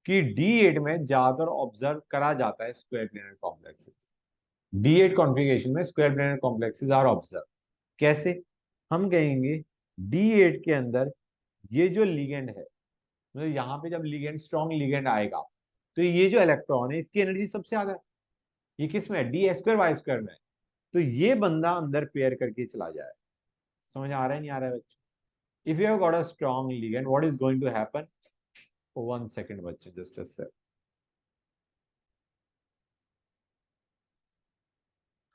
कि D8 में ज्यादातर ऑब्जर्व करा जाता है square planar complexes. D8 configuration में square planar complexes are observe. कैसे? हम कहेंगे D8 के अंदर ये जो लिगेंड है, मतलब यहाँ पे जब लिगेंड स्ट्रॉन्ग लिगेंड आएगा तो ये जो इलेक्ट्रॉन है इसकी एनर्जी सबसे ज्यादा है। ये किस में है? D² Y² में है। तो ये बंदा अंदर पेयर करके चला जाए। समझ आ रहा है नहीं आ रहा है बच्चे? If you have got a strong ligand what is going to happen? 1 second बच्चे, जस्ट अ सेकंड।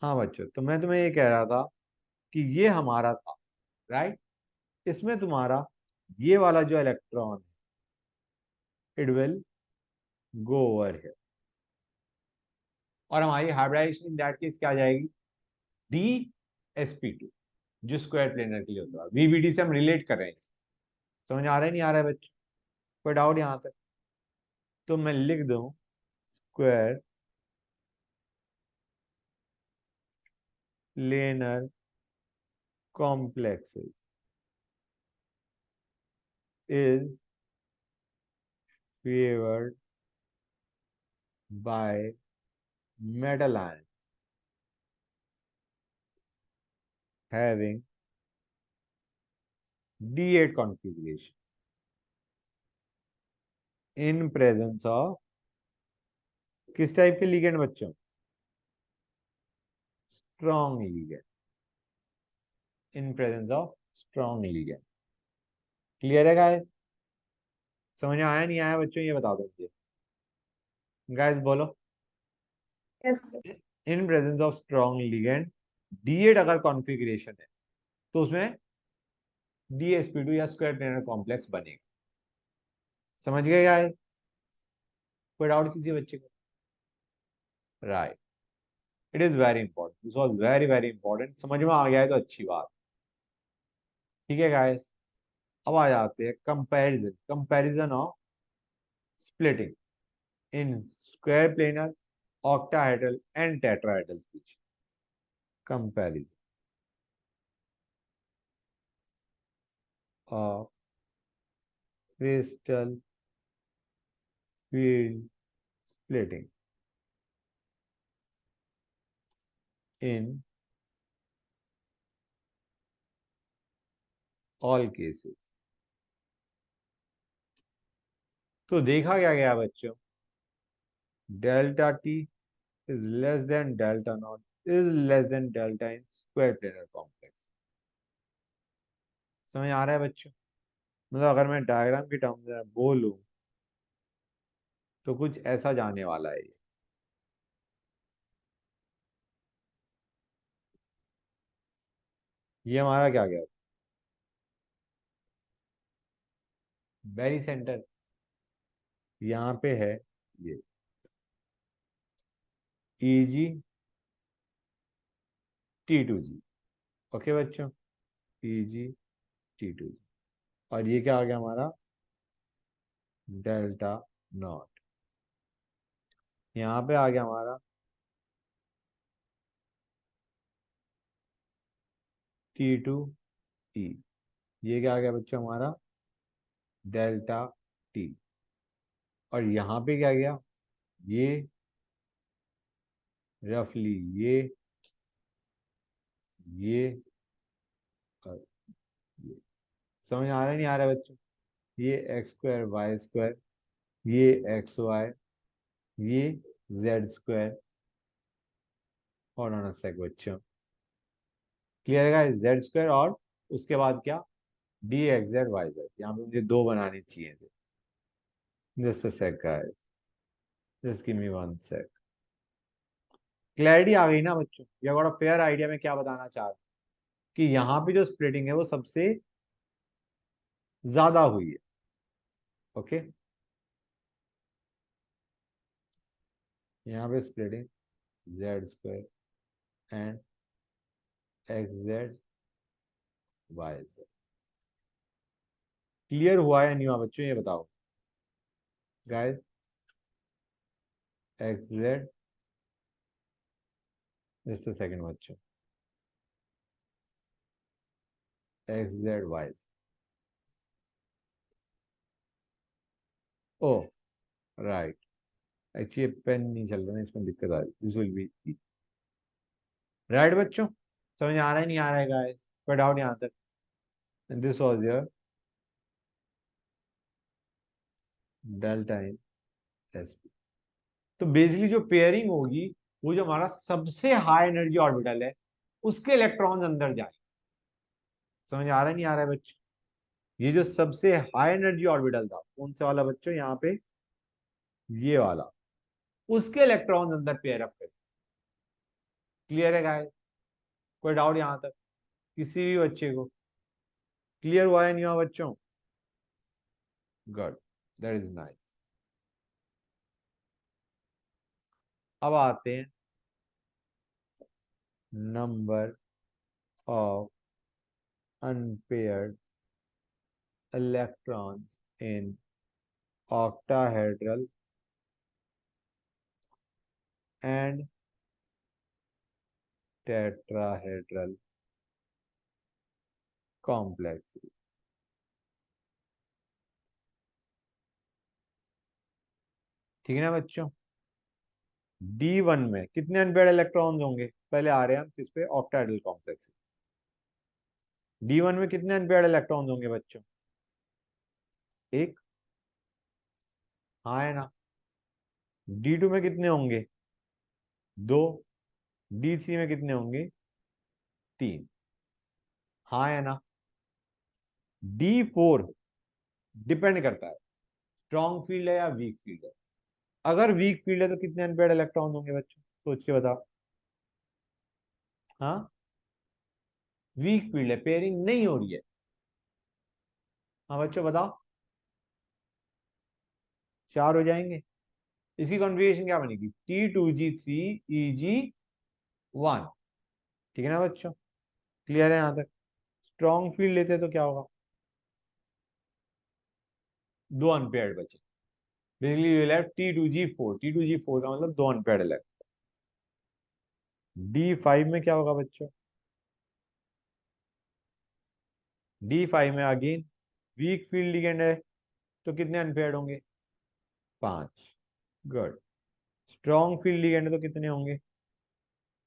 हाँ बच्चों, तो मैं तुम्हें ये कह रहा था कि ये हमारा था, राइट? इसमें तुम्हारा ये वाला जो इलेक्ट्रॉन है it will go over here, और हमारी हाइब्रिडाइजेशन इन दैट केस क्या आ जाएगी? DsP2, जो स्क्वायर प्लेनर के लिए होता है। VBD से हम रिलेट कर रहे हैं इसे। समझ आ रहा है नहीं आ रहा है बच्चों? कोई डाउट यहां तक? तो मैं लिख दूं square planar complexes is favored by metal ions having D8 configuration in presence of किस टाइप के लिगेंड बच्चों? Strong ligand. In presence of strong ligand. Clear है गाइस? समझ में आया नहीं आया बच्चों, ये बता दो मुझे। गाइस बोलो। Yes, sir. In presence of strong ligand D8 अगर कॉन्फ़िगरेशन है तो उसमें DsP2 या स्क्वायर प्लेनर कॉम्प्लेक्स बनेगा। समझ गए गाइस? कोई डाउट किसी बच्चे को? Right, it is very important, this was very very important. समझ में आ गया है तो अच्छी बात। ठीक है गाइस, अब आ जाते हैं comparison. Comparison of splitting in square planar, octahedral and tetrahedral speech. Comparison of crystal field splitting in all cases। तो देखा क्या गया बच्चों? Delta t is less than delta not is less than delta in square planar complex. समझ आ रहा है बच्चों? मतलब अगर मैं डायग्राम की टर्म्स में बोलूं तो कुछ ऐसा जाने वाला है। ये हमारा क्या गया? Very centre. यहाँ पे है ये EgT2G। ओके बच्चों, EgT2G। और ये क्या आ गया हमारा? Delta not. यहाँ पे आ गया हमारा T2E। ये क्या आ गया बच्चों हमारा? Delta T. और यहाँ पे क्या गया? ये रफली ये और ये। समझ आ रहा है नहीं आ रहा है बच्चों? ये X² Y², ये XY, ये Z²। और ऑन सेक बच्चों, क्लियर है? Z² और उसके बाद क्या? DXZ YZ। यहाँ पे मुझे दो बनाने चाहिए थे। Just a sec guys, just give me 1 sec. Clarity आ गई ना बच्चों? ये बड़ा फेयर आइडिया में क्या बताना चाह रहा हूँ कि यहाँ पे जो स्प्लिटिंग है वो सबसे ज्यादा हुई है। ओके, यहाँ पे splitting Z² and XZ YZ। Clear हुआ या नहीं हुआ बच्चों, ये बताओ guys? XZ, just a second बच्चों। X Z Y. Oh right, actually pen नहीं चल रहा है, इसमें दिक्कत आ रही, दिस विल बी राइट बच्चों। समझ आ रहा है नहीं आ रहा है गाइस, कोई डाउट यहाँ तक? This was your delta in S. तो बेसिकली जो पेयरिंग होगी, वो जो हमारा सबसे हाई एनर्जी ऑर्बिटल है, उसके इलेक्ट्रॉन्स अंदर जाए। समझ आ रहा है नहीं आ रहा है बच्चों? ये जो सबसे हाई एनर्जी ऑर्बिटल था, कौन सा वाला बच्चों? यहाँ पे ये वाला, उसके इलेक्ट्रॉन्स अंदर पेयर अप कर। क्लियर है गाइस? कोई डाउट यहाँ तक किसी भी बच्चे को? क्लियर हुआ है नहीं हुआ बच्चों? Good, that is nice. अब आते हैं number of unpaired electrons in octahedral and tetrahedral complexes। ठीक है ना बच्चों? D1 में कितने अनपेयर्ड इलेक्ट्रॉन्स होंगे? पहले आ रहे हैं हम किस पे? Octahedral complex. D1 में कितने अनपेयर्ड इलेक्ट्रॉन्स होंगे बच्चों? एक, हाँ है ना? D2 में कितने होंगे? दो। D3 में कितने होंगे? तीन, हाँ है ना? D4 डिपेंड करता है स्ट्रॉन्ग फील्ड है या वीक फील्ड है। अगर वीक फील्ड है तो कितने अनपेयर्ड इलेक्ट्रॉन्स होंगे बच्चों? सोच के बताओ। हाँ, वीक फील्ड है, पेयरिंग नहीं हो रही है। हाँ बच्चों बताओ। चार हो जाएंगे। इसकी कॉन्फ़िगरेशन क्या बनेगी? T2G3 EG1। ठीक है ना बच्चों? क्लियर है यहां तक? स्ट्रॉन्ग फील्ड लेते तो क्या होगा? दो अनपेयर्ड बचे। Basically we left T2G4। T2G4 का मतलब दो अनपेयर्ड लेफ्ट। D5 में क्या होगा बच्चों? D5 में अगेन वीक फील्ड लिगेंड है, तो कितने अनपेयर्ड होंगे? पांच। गुड। स्ट्रॉन्ग फील्ड लिगेंड है तो कितने होंगे?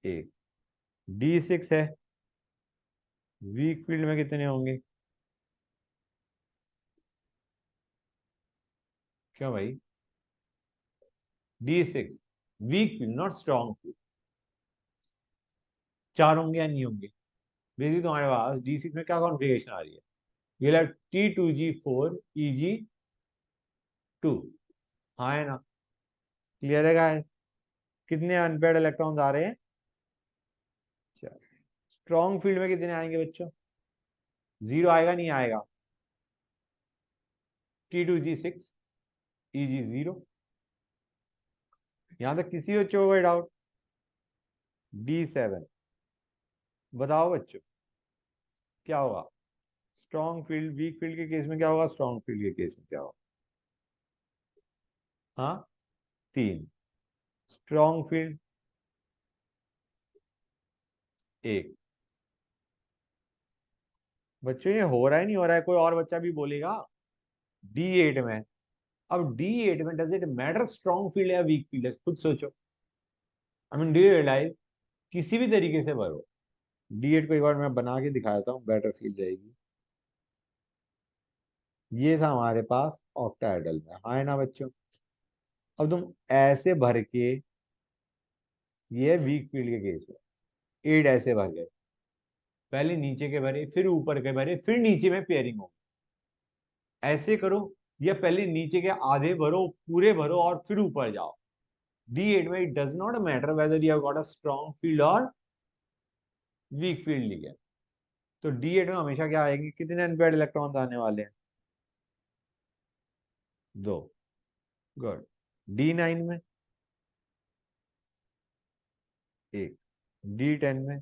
एक। D6 है, वीक फील्ड में कितने होंगे? क्यों भाई? D6 weak field not strong field. चार होंगे या नहीं होंगे? बेसिकली तुम्हारे पास D6 में क्या कॉन्फ़िगरेशन आ रही है? ये ला T2G4 EG2। हाँ है ना? क्लियर है गाइस? कितने अनपेयर्ड इलेक्ट्रॉन्स आ रहे हैं? स्ट्रॉन्ग फील्ड में कितने आएंगे बच्चों? जीरो आएगा नहीं आएगा? T2G6 EG0। यहां तक किसी बच्चों को कोई डाउट? D7 बताओ बच्चों क्या होगा? स्ट्रॉन्ग फील्ड वीक फील्ड के केस में क्या होगा? स्ट्रॉन्ग फील्ड के केस में क्या होगा? हाँ, तीन। स्ट्रॉन्ग फील्ड एक। बच्चों ये हो रहा है नहीं हो रहा है? कोई और बच्चा भी बोलेगा। D8 में, अब D8 में does it matter strong field या वीक फील्ड है? खुद सोचो। I mean do you realize, किसी भी तरीके से भरो। D8 को एक बार मैं बना के दिखाता हूँ, बेटर फील जाएगी। ये था हमारे पास ऑक्टाहेड्रल में, हाँ है ना बच्चों? अब तुम ऐसे भर के, ये वीक फील्ड के केस में 8 ऐसे भर गए, पहले नीचे के भरे, फिर ऊपर के भरे, फिर नीचे में पेयरिंग हो। ऐसे करो, या पहले नीचे के आधे भरो, पूरे भरो, और फिर ऊपर जाओ। D8 में it does not matter whether you have got a strong field और वीक फील्ड लिया। तो D8 में हमेशा क्या आएगी? कितने अनपेयर्ड इलेक्ट्रॉन्स आने वाले हैं? दो। गुड। D9 में एक। D10 में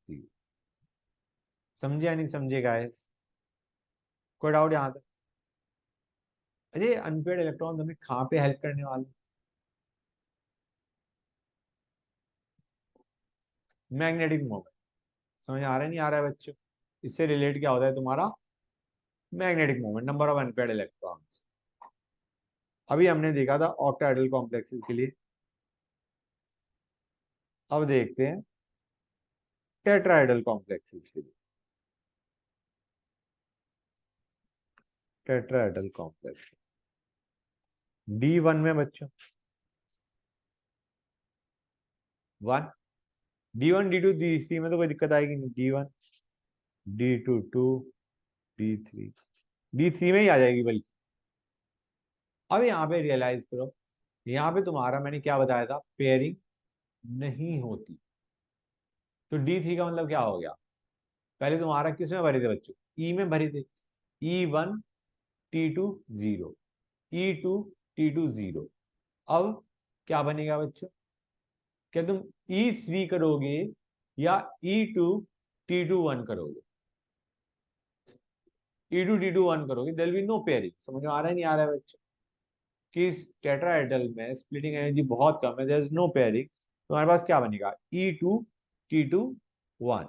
तीन। समझे या नहीं समझे गाइस? कोई डाउट यहाँ तक? अरे अनपेयर्ड इलेक्ट्रॉन हमें कहाँ पे हेल्प करने वाले? Magnetic moment. समझ आ रहा है नहीं आ रहा है बच्चों? इससे रिलेट क्या होता है तुम्हारा magnetic moment, number of unpaired electrons. अभी हमने देखा था ऑक्टाहेड्रल कॉम्प्लेक्सेस के लिए, अब देखते हैं टेट्राहेड्रल कॉम्प्लेक्सेस के लिए। टेट्राहेड्रल कॉम्प्लेक्स D1 में बच्चों 1, D1 D2 D3 में तो कोई दिक्कत आएगी नहीं, D1 D2 2 D3 D3 में ही आ जाएगी बल्कि। अब यहाँ पे रियलाइज करो, यहाँ पे तुम्हारा मैंने क्या बताया था, पेयरिंग नहीं होती। तो D3 का मतलब क्या हो गया, पहले तुम्हारा किस में भरे थे बच्चों, ई में भरे थे, E1 T2 0, E2 T2 0। अब क्या बनेगा बच्चों, क्या तुम E3 करोगे या E2 T2 1 करोगे, E2 T2 1 करोगे, there will be no pairing. समझ में आ रहा है नहीं आ रहा है बच्चों, कि इस टेट्राहेड्रल में स्प्लिटिंग एनर्जी बहुत कम है, देयर इज नो पेयरिंग। तुम्हारे पास क्या बनेगा, E2 T2 1,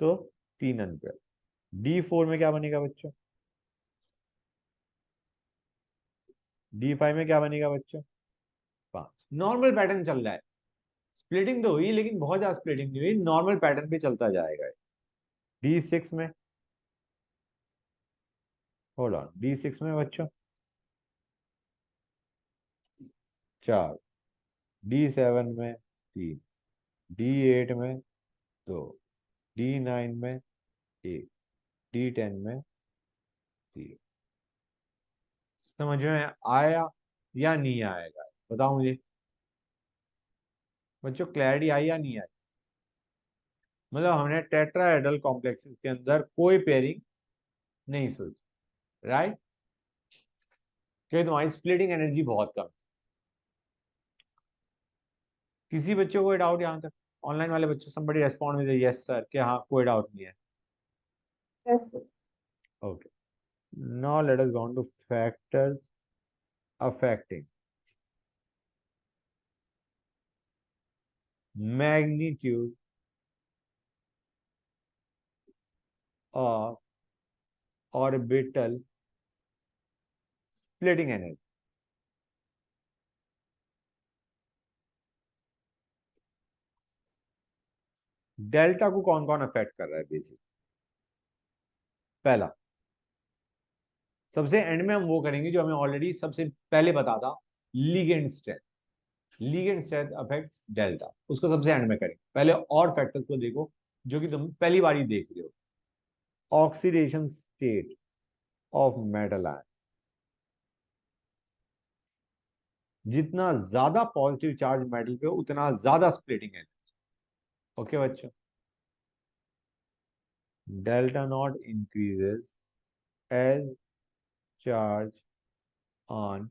तो 3 अनपेयर। D4 में क्या बनेगा बच्चों, D5 में क्या बनेगा बच्चों, 5। नॉर्मल पैटर्न चल रहा है, स्प्लिटिंग तो हुई लेकिन बहुत ज्यादा स्प्लिटिंग नहीं हुई, नॉर्मल पैटर्न पे चलता जाएगा। D6 में, होल्ड ऑन, D6 में बच्चों 4, D7 में 3, D8 में 2, D9 में 1, D10 में 3। समझ में आया या नहीं आएगा, बताओ मुझे बच्चों, क्लैरिटी आई या नहीं आई। मतलब हमने टेट्राहेड्रल कॉम्प्लेक्सेस के अंदर कोई पेयरिंग नहीं सोची, राइट, क्योंकि तुम्हारी स्प्लिटिंग एनर्जी बहुत कम। किसी बच्चों को कोई डाउट यहाँ तक, ऑनलाइन वाले बच्चों, somebody respond with a yes sir, कि हाँ कोई डाउट नहीं है। Yes, sir. Okay, now let us go on to factors affecting magnitude of orbital splitting energy। Delta को कौन कौन अफेक्ट कर रहा है बेसिक, पहला, सबसे एंड में हम वो करेंगे जो हमें ऑलरेडी सबसे पहले बता था, ligand strength. Ligand strength affects delta, उसको सबसे एंड में करेंगे। पहले और फैक्टर्स को देखो जो कि तुम पहली बार ही देख रहे हो। Oxidation state of metal ion, जितना ज्यादा पॉजिटिव चार्ज मेटल पे उतना ज्यादा स्प्लिटिंग है। ओके बच्चों, delta not increases as charge on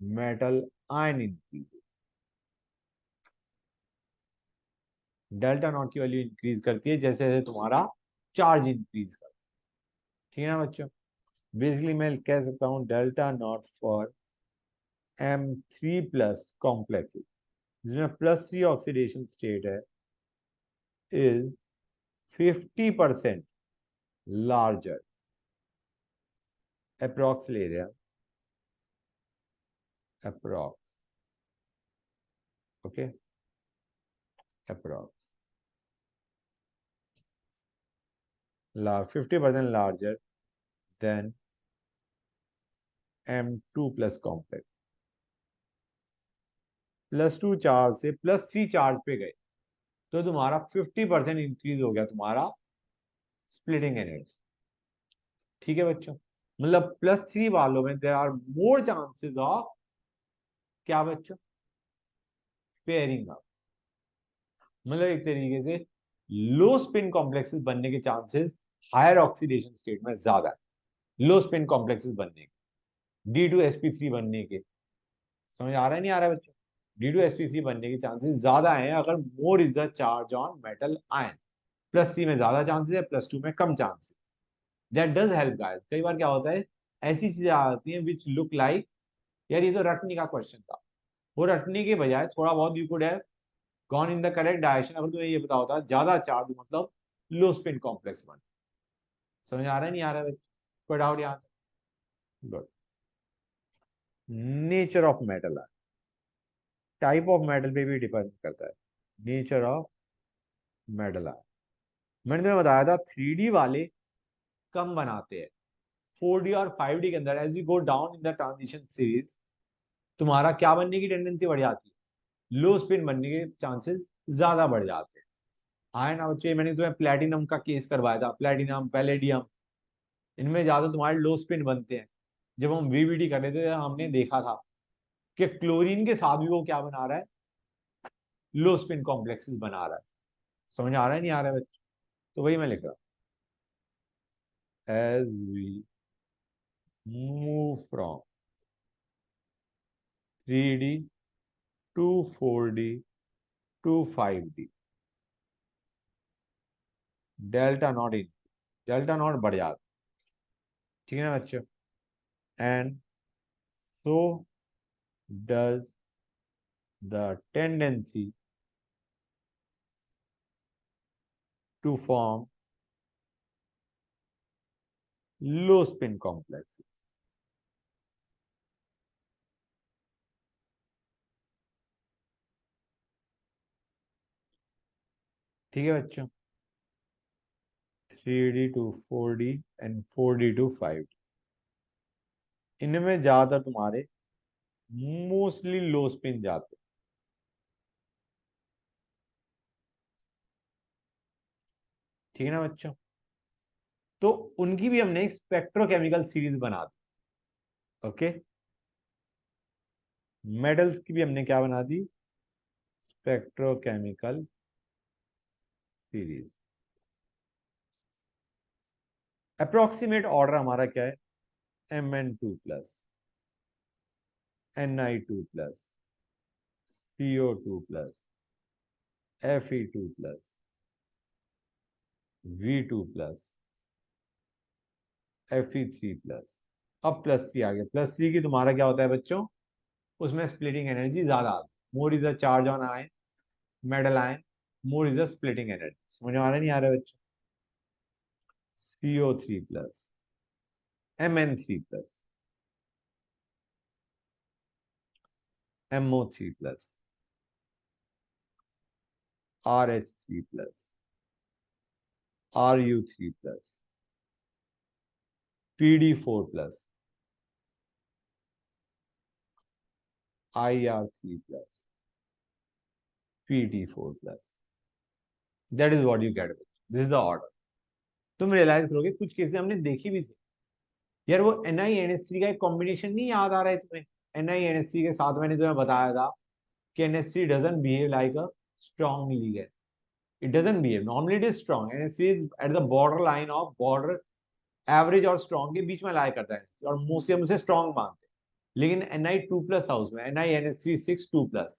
metal ion increases. Delta not की वैल्यू इंक्रीज करती है जैसे जैसे तुम्हारा चार्ज इंक्रीज करता है। ठीक है ना बच्चों, बेसिकली मैं कह सकता हूँ delta not for M3+ complex, जिसमें +3 ऑक्सीडेशन स्टेट है, इज 50% लार्जर, अप्रॉक्स ले रहे हैं, approx, okay, approx 50% larger than M2+ complex. +2 charge से +3 चार्ज पे गए तो तुम्हारा 50% इंक्रीज हो गया तुम्हारा स्प्लिटिंग एनर्जी। ठीक है बच्चों, मतलब +3 वालों में there are more chances of क्या बच्चों, पेयरिंग अप। मतलब एक तरीके से लो स्पिन कॉम्प्लेक्सेस बनने के चांसेस हायर ऑक्सीडेशन स्टेट में ज्यादा है, लो स्पिन कॉम्प्लेक्सेस बनने के, D2sp3 बनने के। समझ आ रहा है नहीं आ रहा है बच्चों, D2sp3 बनने के चांसेस ज्यादा हैं अगर more is the charge on metal ion. +3 में ज्यादा चांसेस है, +2 में कम chances. That does help guys. कई बार क्या होता है, ऐसी चीजें आती हैं विच लुक लाइक, यार ये तो रटने का क्वेश्चन था, वो रटने के बजाय थोड़ा बहुत you could have gone in the correct direction. अगर तुम्हें ये पता होता ज्यादा चार्ज मतलब लो स्पिन कॉम्प्लेक्स बन, समझ आ रहा है नहीं आ रहा है बच्चे? कोई डाउट यहाँ? Good. Nature of metal, type of metal पे भी डिपेंड करता है। नेचर ऑफ मेटल, मैंने तुम्हें बताया था 3D वाले कम बनाते हैं, 4D और 5D के अंदर as we go down in the transition series तुम्हारा क्या बनने की टेंडेंसी बढ़ जाती है, लो स्पिन बनने के चांसेस ज्यादा बढ़ जाते हैं। आए ना बच्चे, मैंने तुम्हें प्लेटिनम का केस करवाया था, प्लेटिनम पैलेडियम, इनमें ज्यादा तुम्हारे लो स्पिन बनते हैं। जब हम वीबीडी कर रहे थे हमने देखा था कि क्लोरीन के साथ भी वो क्या बना रहा है, लो स्पिन कॉम्प्लेक्सेस बना रहा है। समझ आ रहा है नहीं आ रहा है बच्चे? तो वही मैं लिख रहा हूं, as we move from 3D to 4D to 5D, delta not in, delta not बढ़ जाता, ठीक है ना बच्चों? And so does the tendency to form low spin complexes. ठीक है बच्चों? 3D to 4D and 4D to 5D, इनमें ज्यादातर तुम्हारे मोस्टली लो स्पिन जाते हैं। ठीक है ना बच्चों? तो उनकी भी हमने एक स्पेक्ट्रोकेमिकल सीरीज बना दी। ओके, मेटल्स की भी हमने क्या बना दी, स्पेक्ट्रोकेमिकल सीरीज। अप्रोक्सीमेट ऑर्डर हमारा क्या है, Mn2+, Ni2+, CO2+, Fe2+, V2+, Fe3+। अब +3 आ गया, +3 की तुम्हारा क्या होता है बच्चों, उसमें स्प्लिटिंग एनर्जी ज्यादा आती है। मोर is the charge on ion, metal ion, more is the splitting energy. समझ में आ रहा नहीं आ रहा बच्चों? CO3+, Mn3+, MO3+, RH3+, Ru3+, PD4+, IR3+, PT4+। That is what you gate, this is the order. तुम रियलाइज करोगे कुछ केसेस हमने देखी भी थी यार, वो NiNH3 का एक कॉम्बिनेशन नहीं याद आ रहा है तुम्हें? NiNH3 के साथ मैंने तुम्हें बताया था कि NH3 doesn't behave like a strong ligand, it doesn't behave, normally it is strong, NH3 is at the border line of border average और स्ट्रॉन्ग के बीच में लाई करता है, और मोस्टली हम उसे स्ट्रॉन्ग मानते हैं। लेकिन Ni2+ था उसमें, NiNH3 6 2+,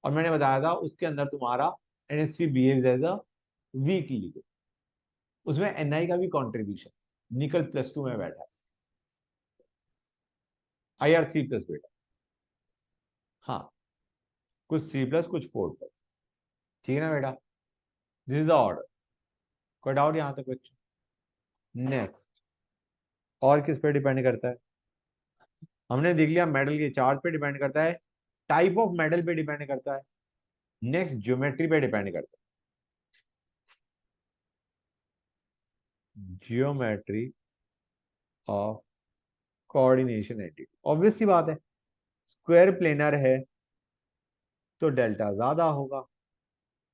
और मैंने बताया था उसके अंदर तुम्हारा NH3 behaves as a weak ligand. उसमें Ni का भी कॉन्ट्रीब्यूशन, निकल +2 में बैठा है, IR3+ बेटा। हाँ, कुछ 3+, कुछ 4+। ठीक है ना बेटा? This is the order. कोई डाउट यहां तक बच्चों? नेक्स्ट, और किस पे डिपेंड करता है? हमने देख लिया मेटल के चार्ज पे डिपेंड करता है, टाइप ऑफ मेटल पे डिपेंड करता है, नेक्स्ट ज्योमेट्री पे डिपेंड करता है, geometry of coordination entity. Obvious सी बात है, स्क्वायर प्लेनर है तो डेल्टा ज्यादा होगा,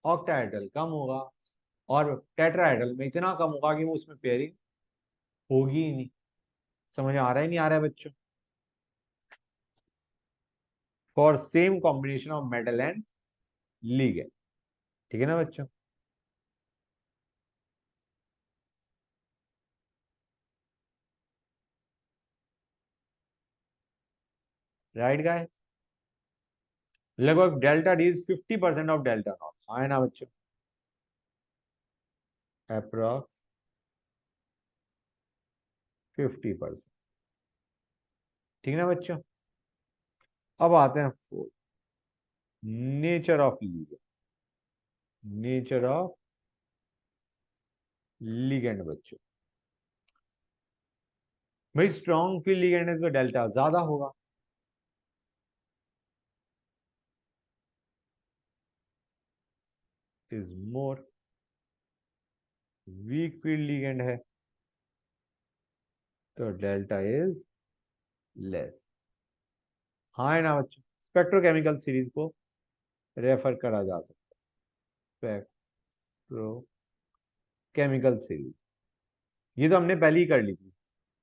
ऑक्टाहेड्रल कम होगा, और टेट्राहेड्रल में इतना कम होगा कि वो उसमें पेयरिंग होगी ही नहीं। समझ आ रहा है नहीं आ रहा है बच्चों? For same combination of metal and ligand. ठीक है ना बच्चों? Right guys? लगभग delta D is 50% of delta not, हाँ है ना बच्चों? अप्रोक्स 50%। ठीक है ना बच्चों? अब आते हैं fourth, nature of ligand. Nature of ligand बच्चों, भाई स्ट्रॉन्ग फील्ड लिगेंड है तो डेल्टा ज्यादा होगा, is more. Weak field ligand है तो डेल्टा इज लेस। हाँ है ना बच्चों, स्पेक्ट्रोकेमिकल सीरीज को रेफर करा जा सकता है, स्पेक्ट्रोकेमिकल सीरीज, ये तो हमने पहले ही कर ली थी।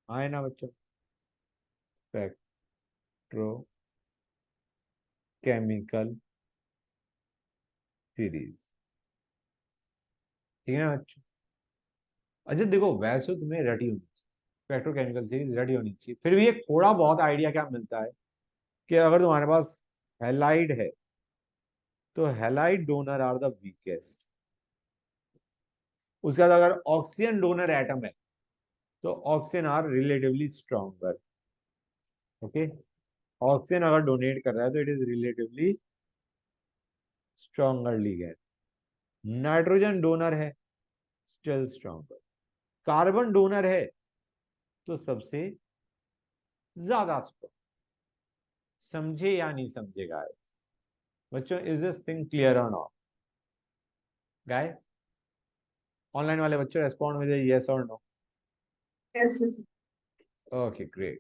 हाँ है ना बच्चों, स्पेक्ट्रोकेमिकल सीरीज, ठीक है ना बच्चों। अच्छा देखो, वैसे तुम्हें रटी होनी चाहिए, पेट्रोकेमिकल सीरीज रटी होनी चाहिए, फिर भी एक थोड़ा बहुत आइडिया क्या मिलता है कि अगर तुम्हारे पास हैलाइड है तो halide donor are the weakest, उसके बाद अगर ऑक्सीजन डोनर एटम है तो oxygen are relatively stronger. Okay, oxygen अगर डोनेट कर रहा है तो it is relatively stronger ligand. Nitrogen donor है, स्टिल स्ट्रॉन्गर। कार्बन डोनर है तो सबसे ज्यादा स्ट्रॉन्ग। समझे या नहीं समझे गाइस? बच्चों इज दिस थिंग क्लियर और नॉट गाइस? ऑनलाइन वाले बच्चों रेस्पॉन्ड विद यस और no. Yes, sir. Okay great.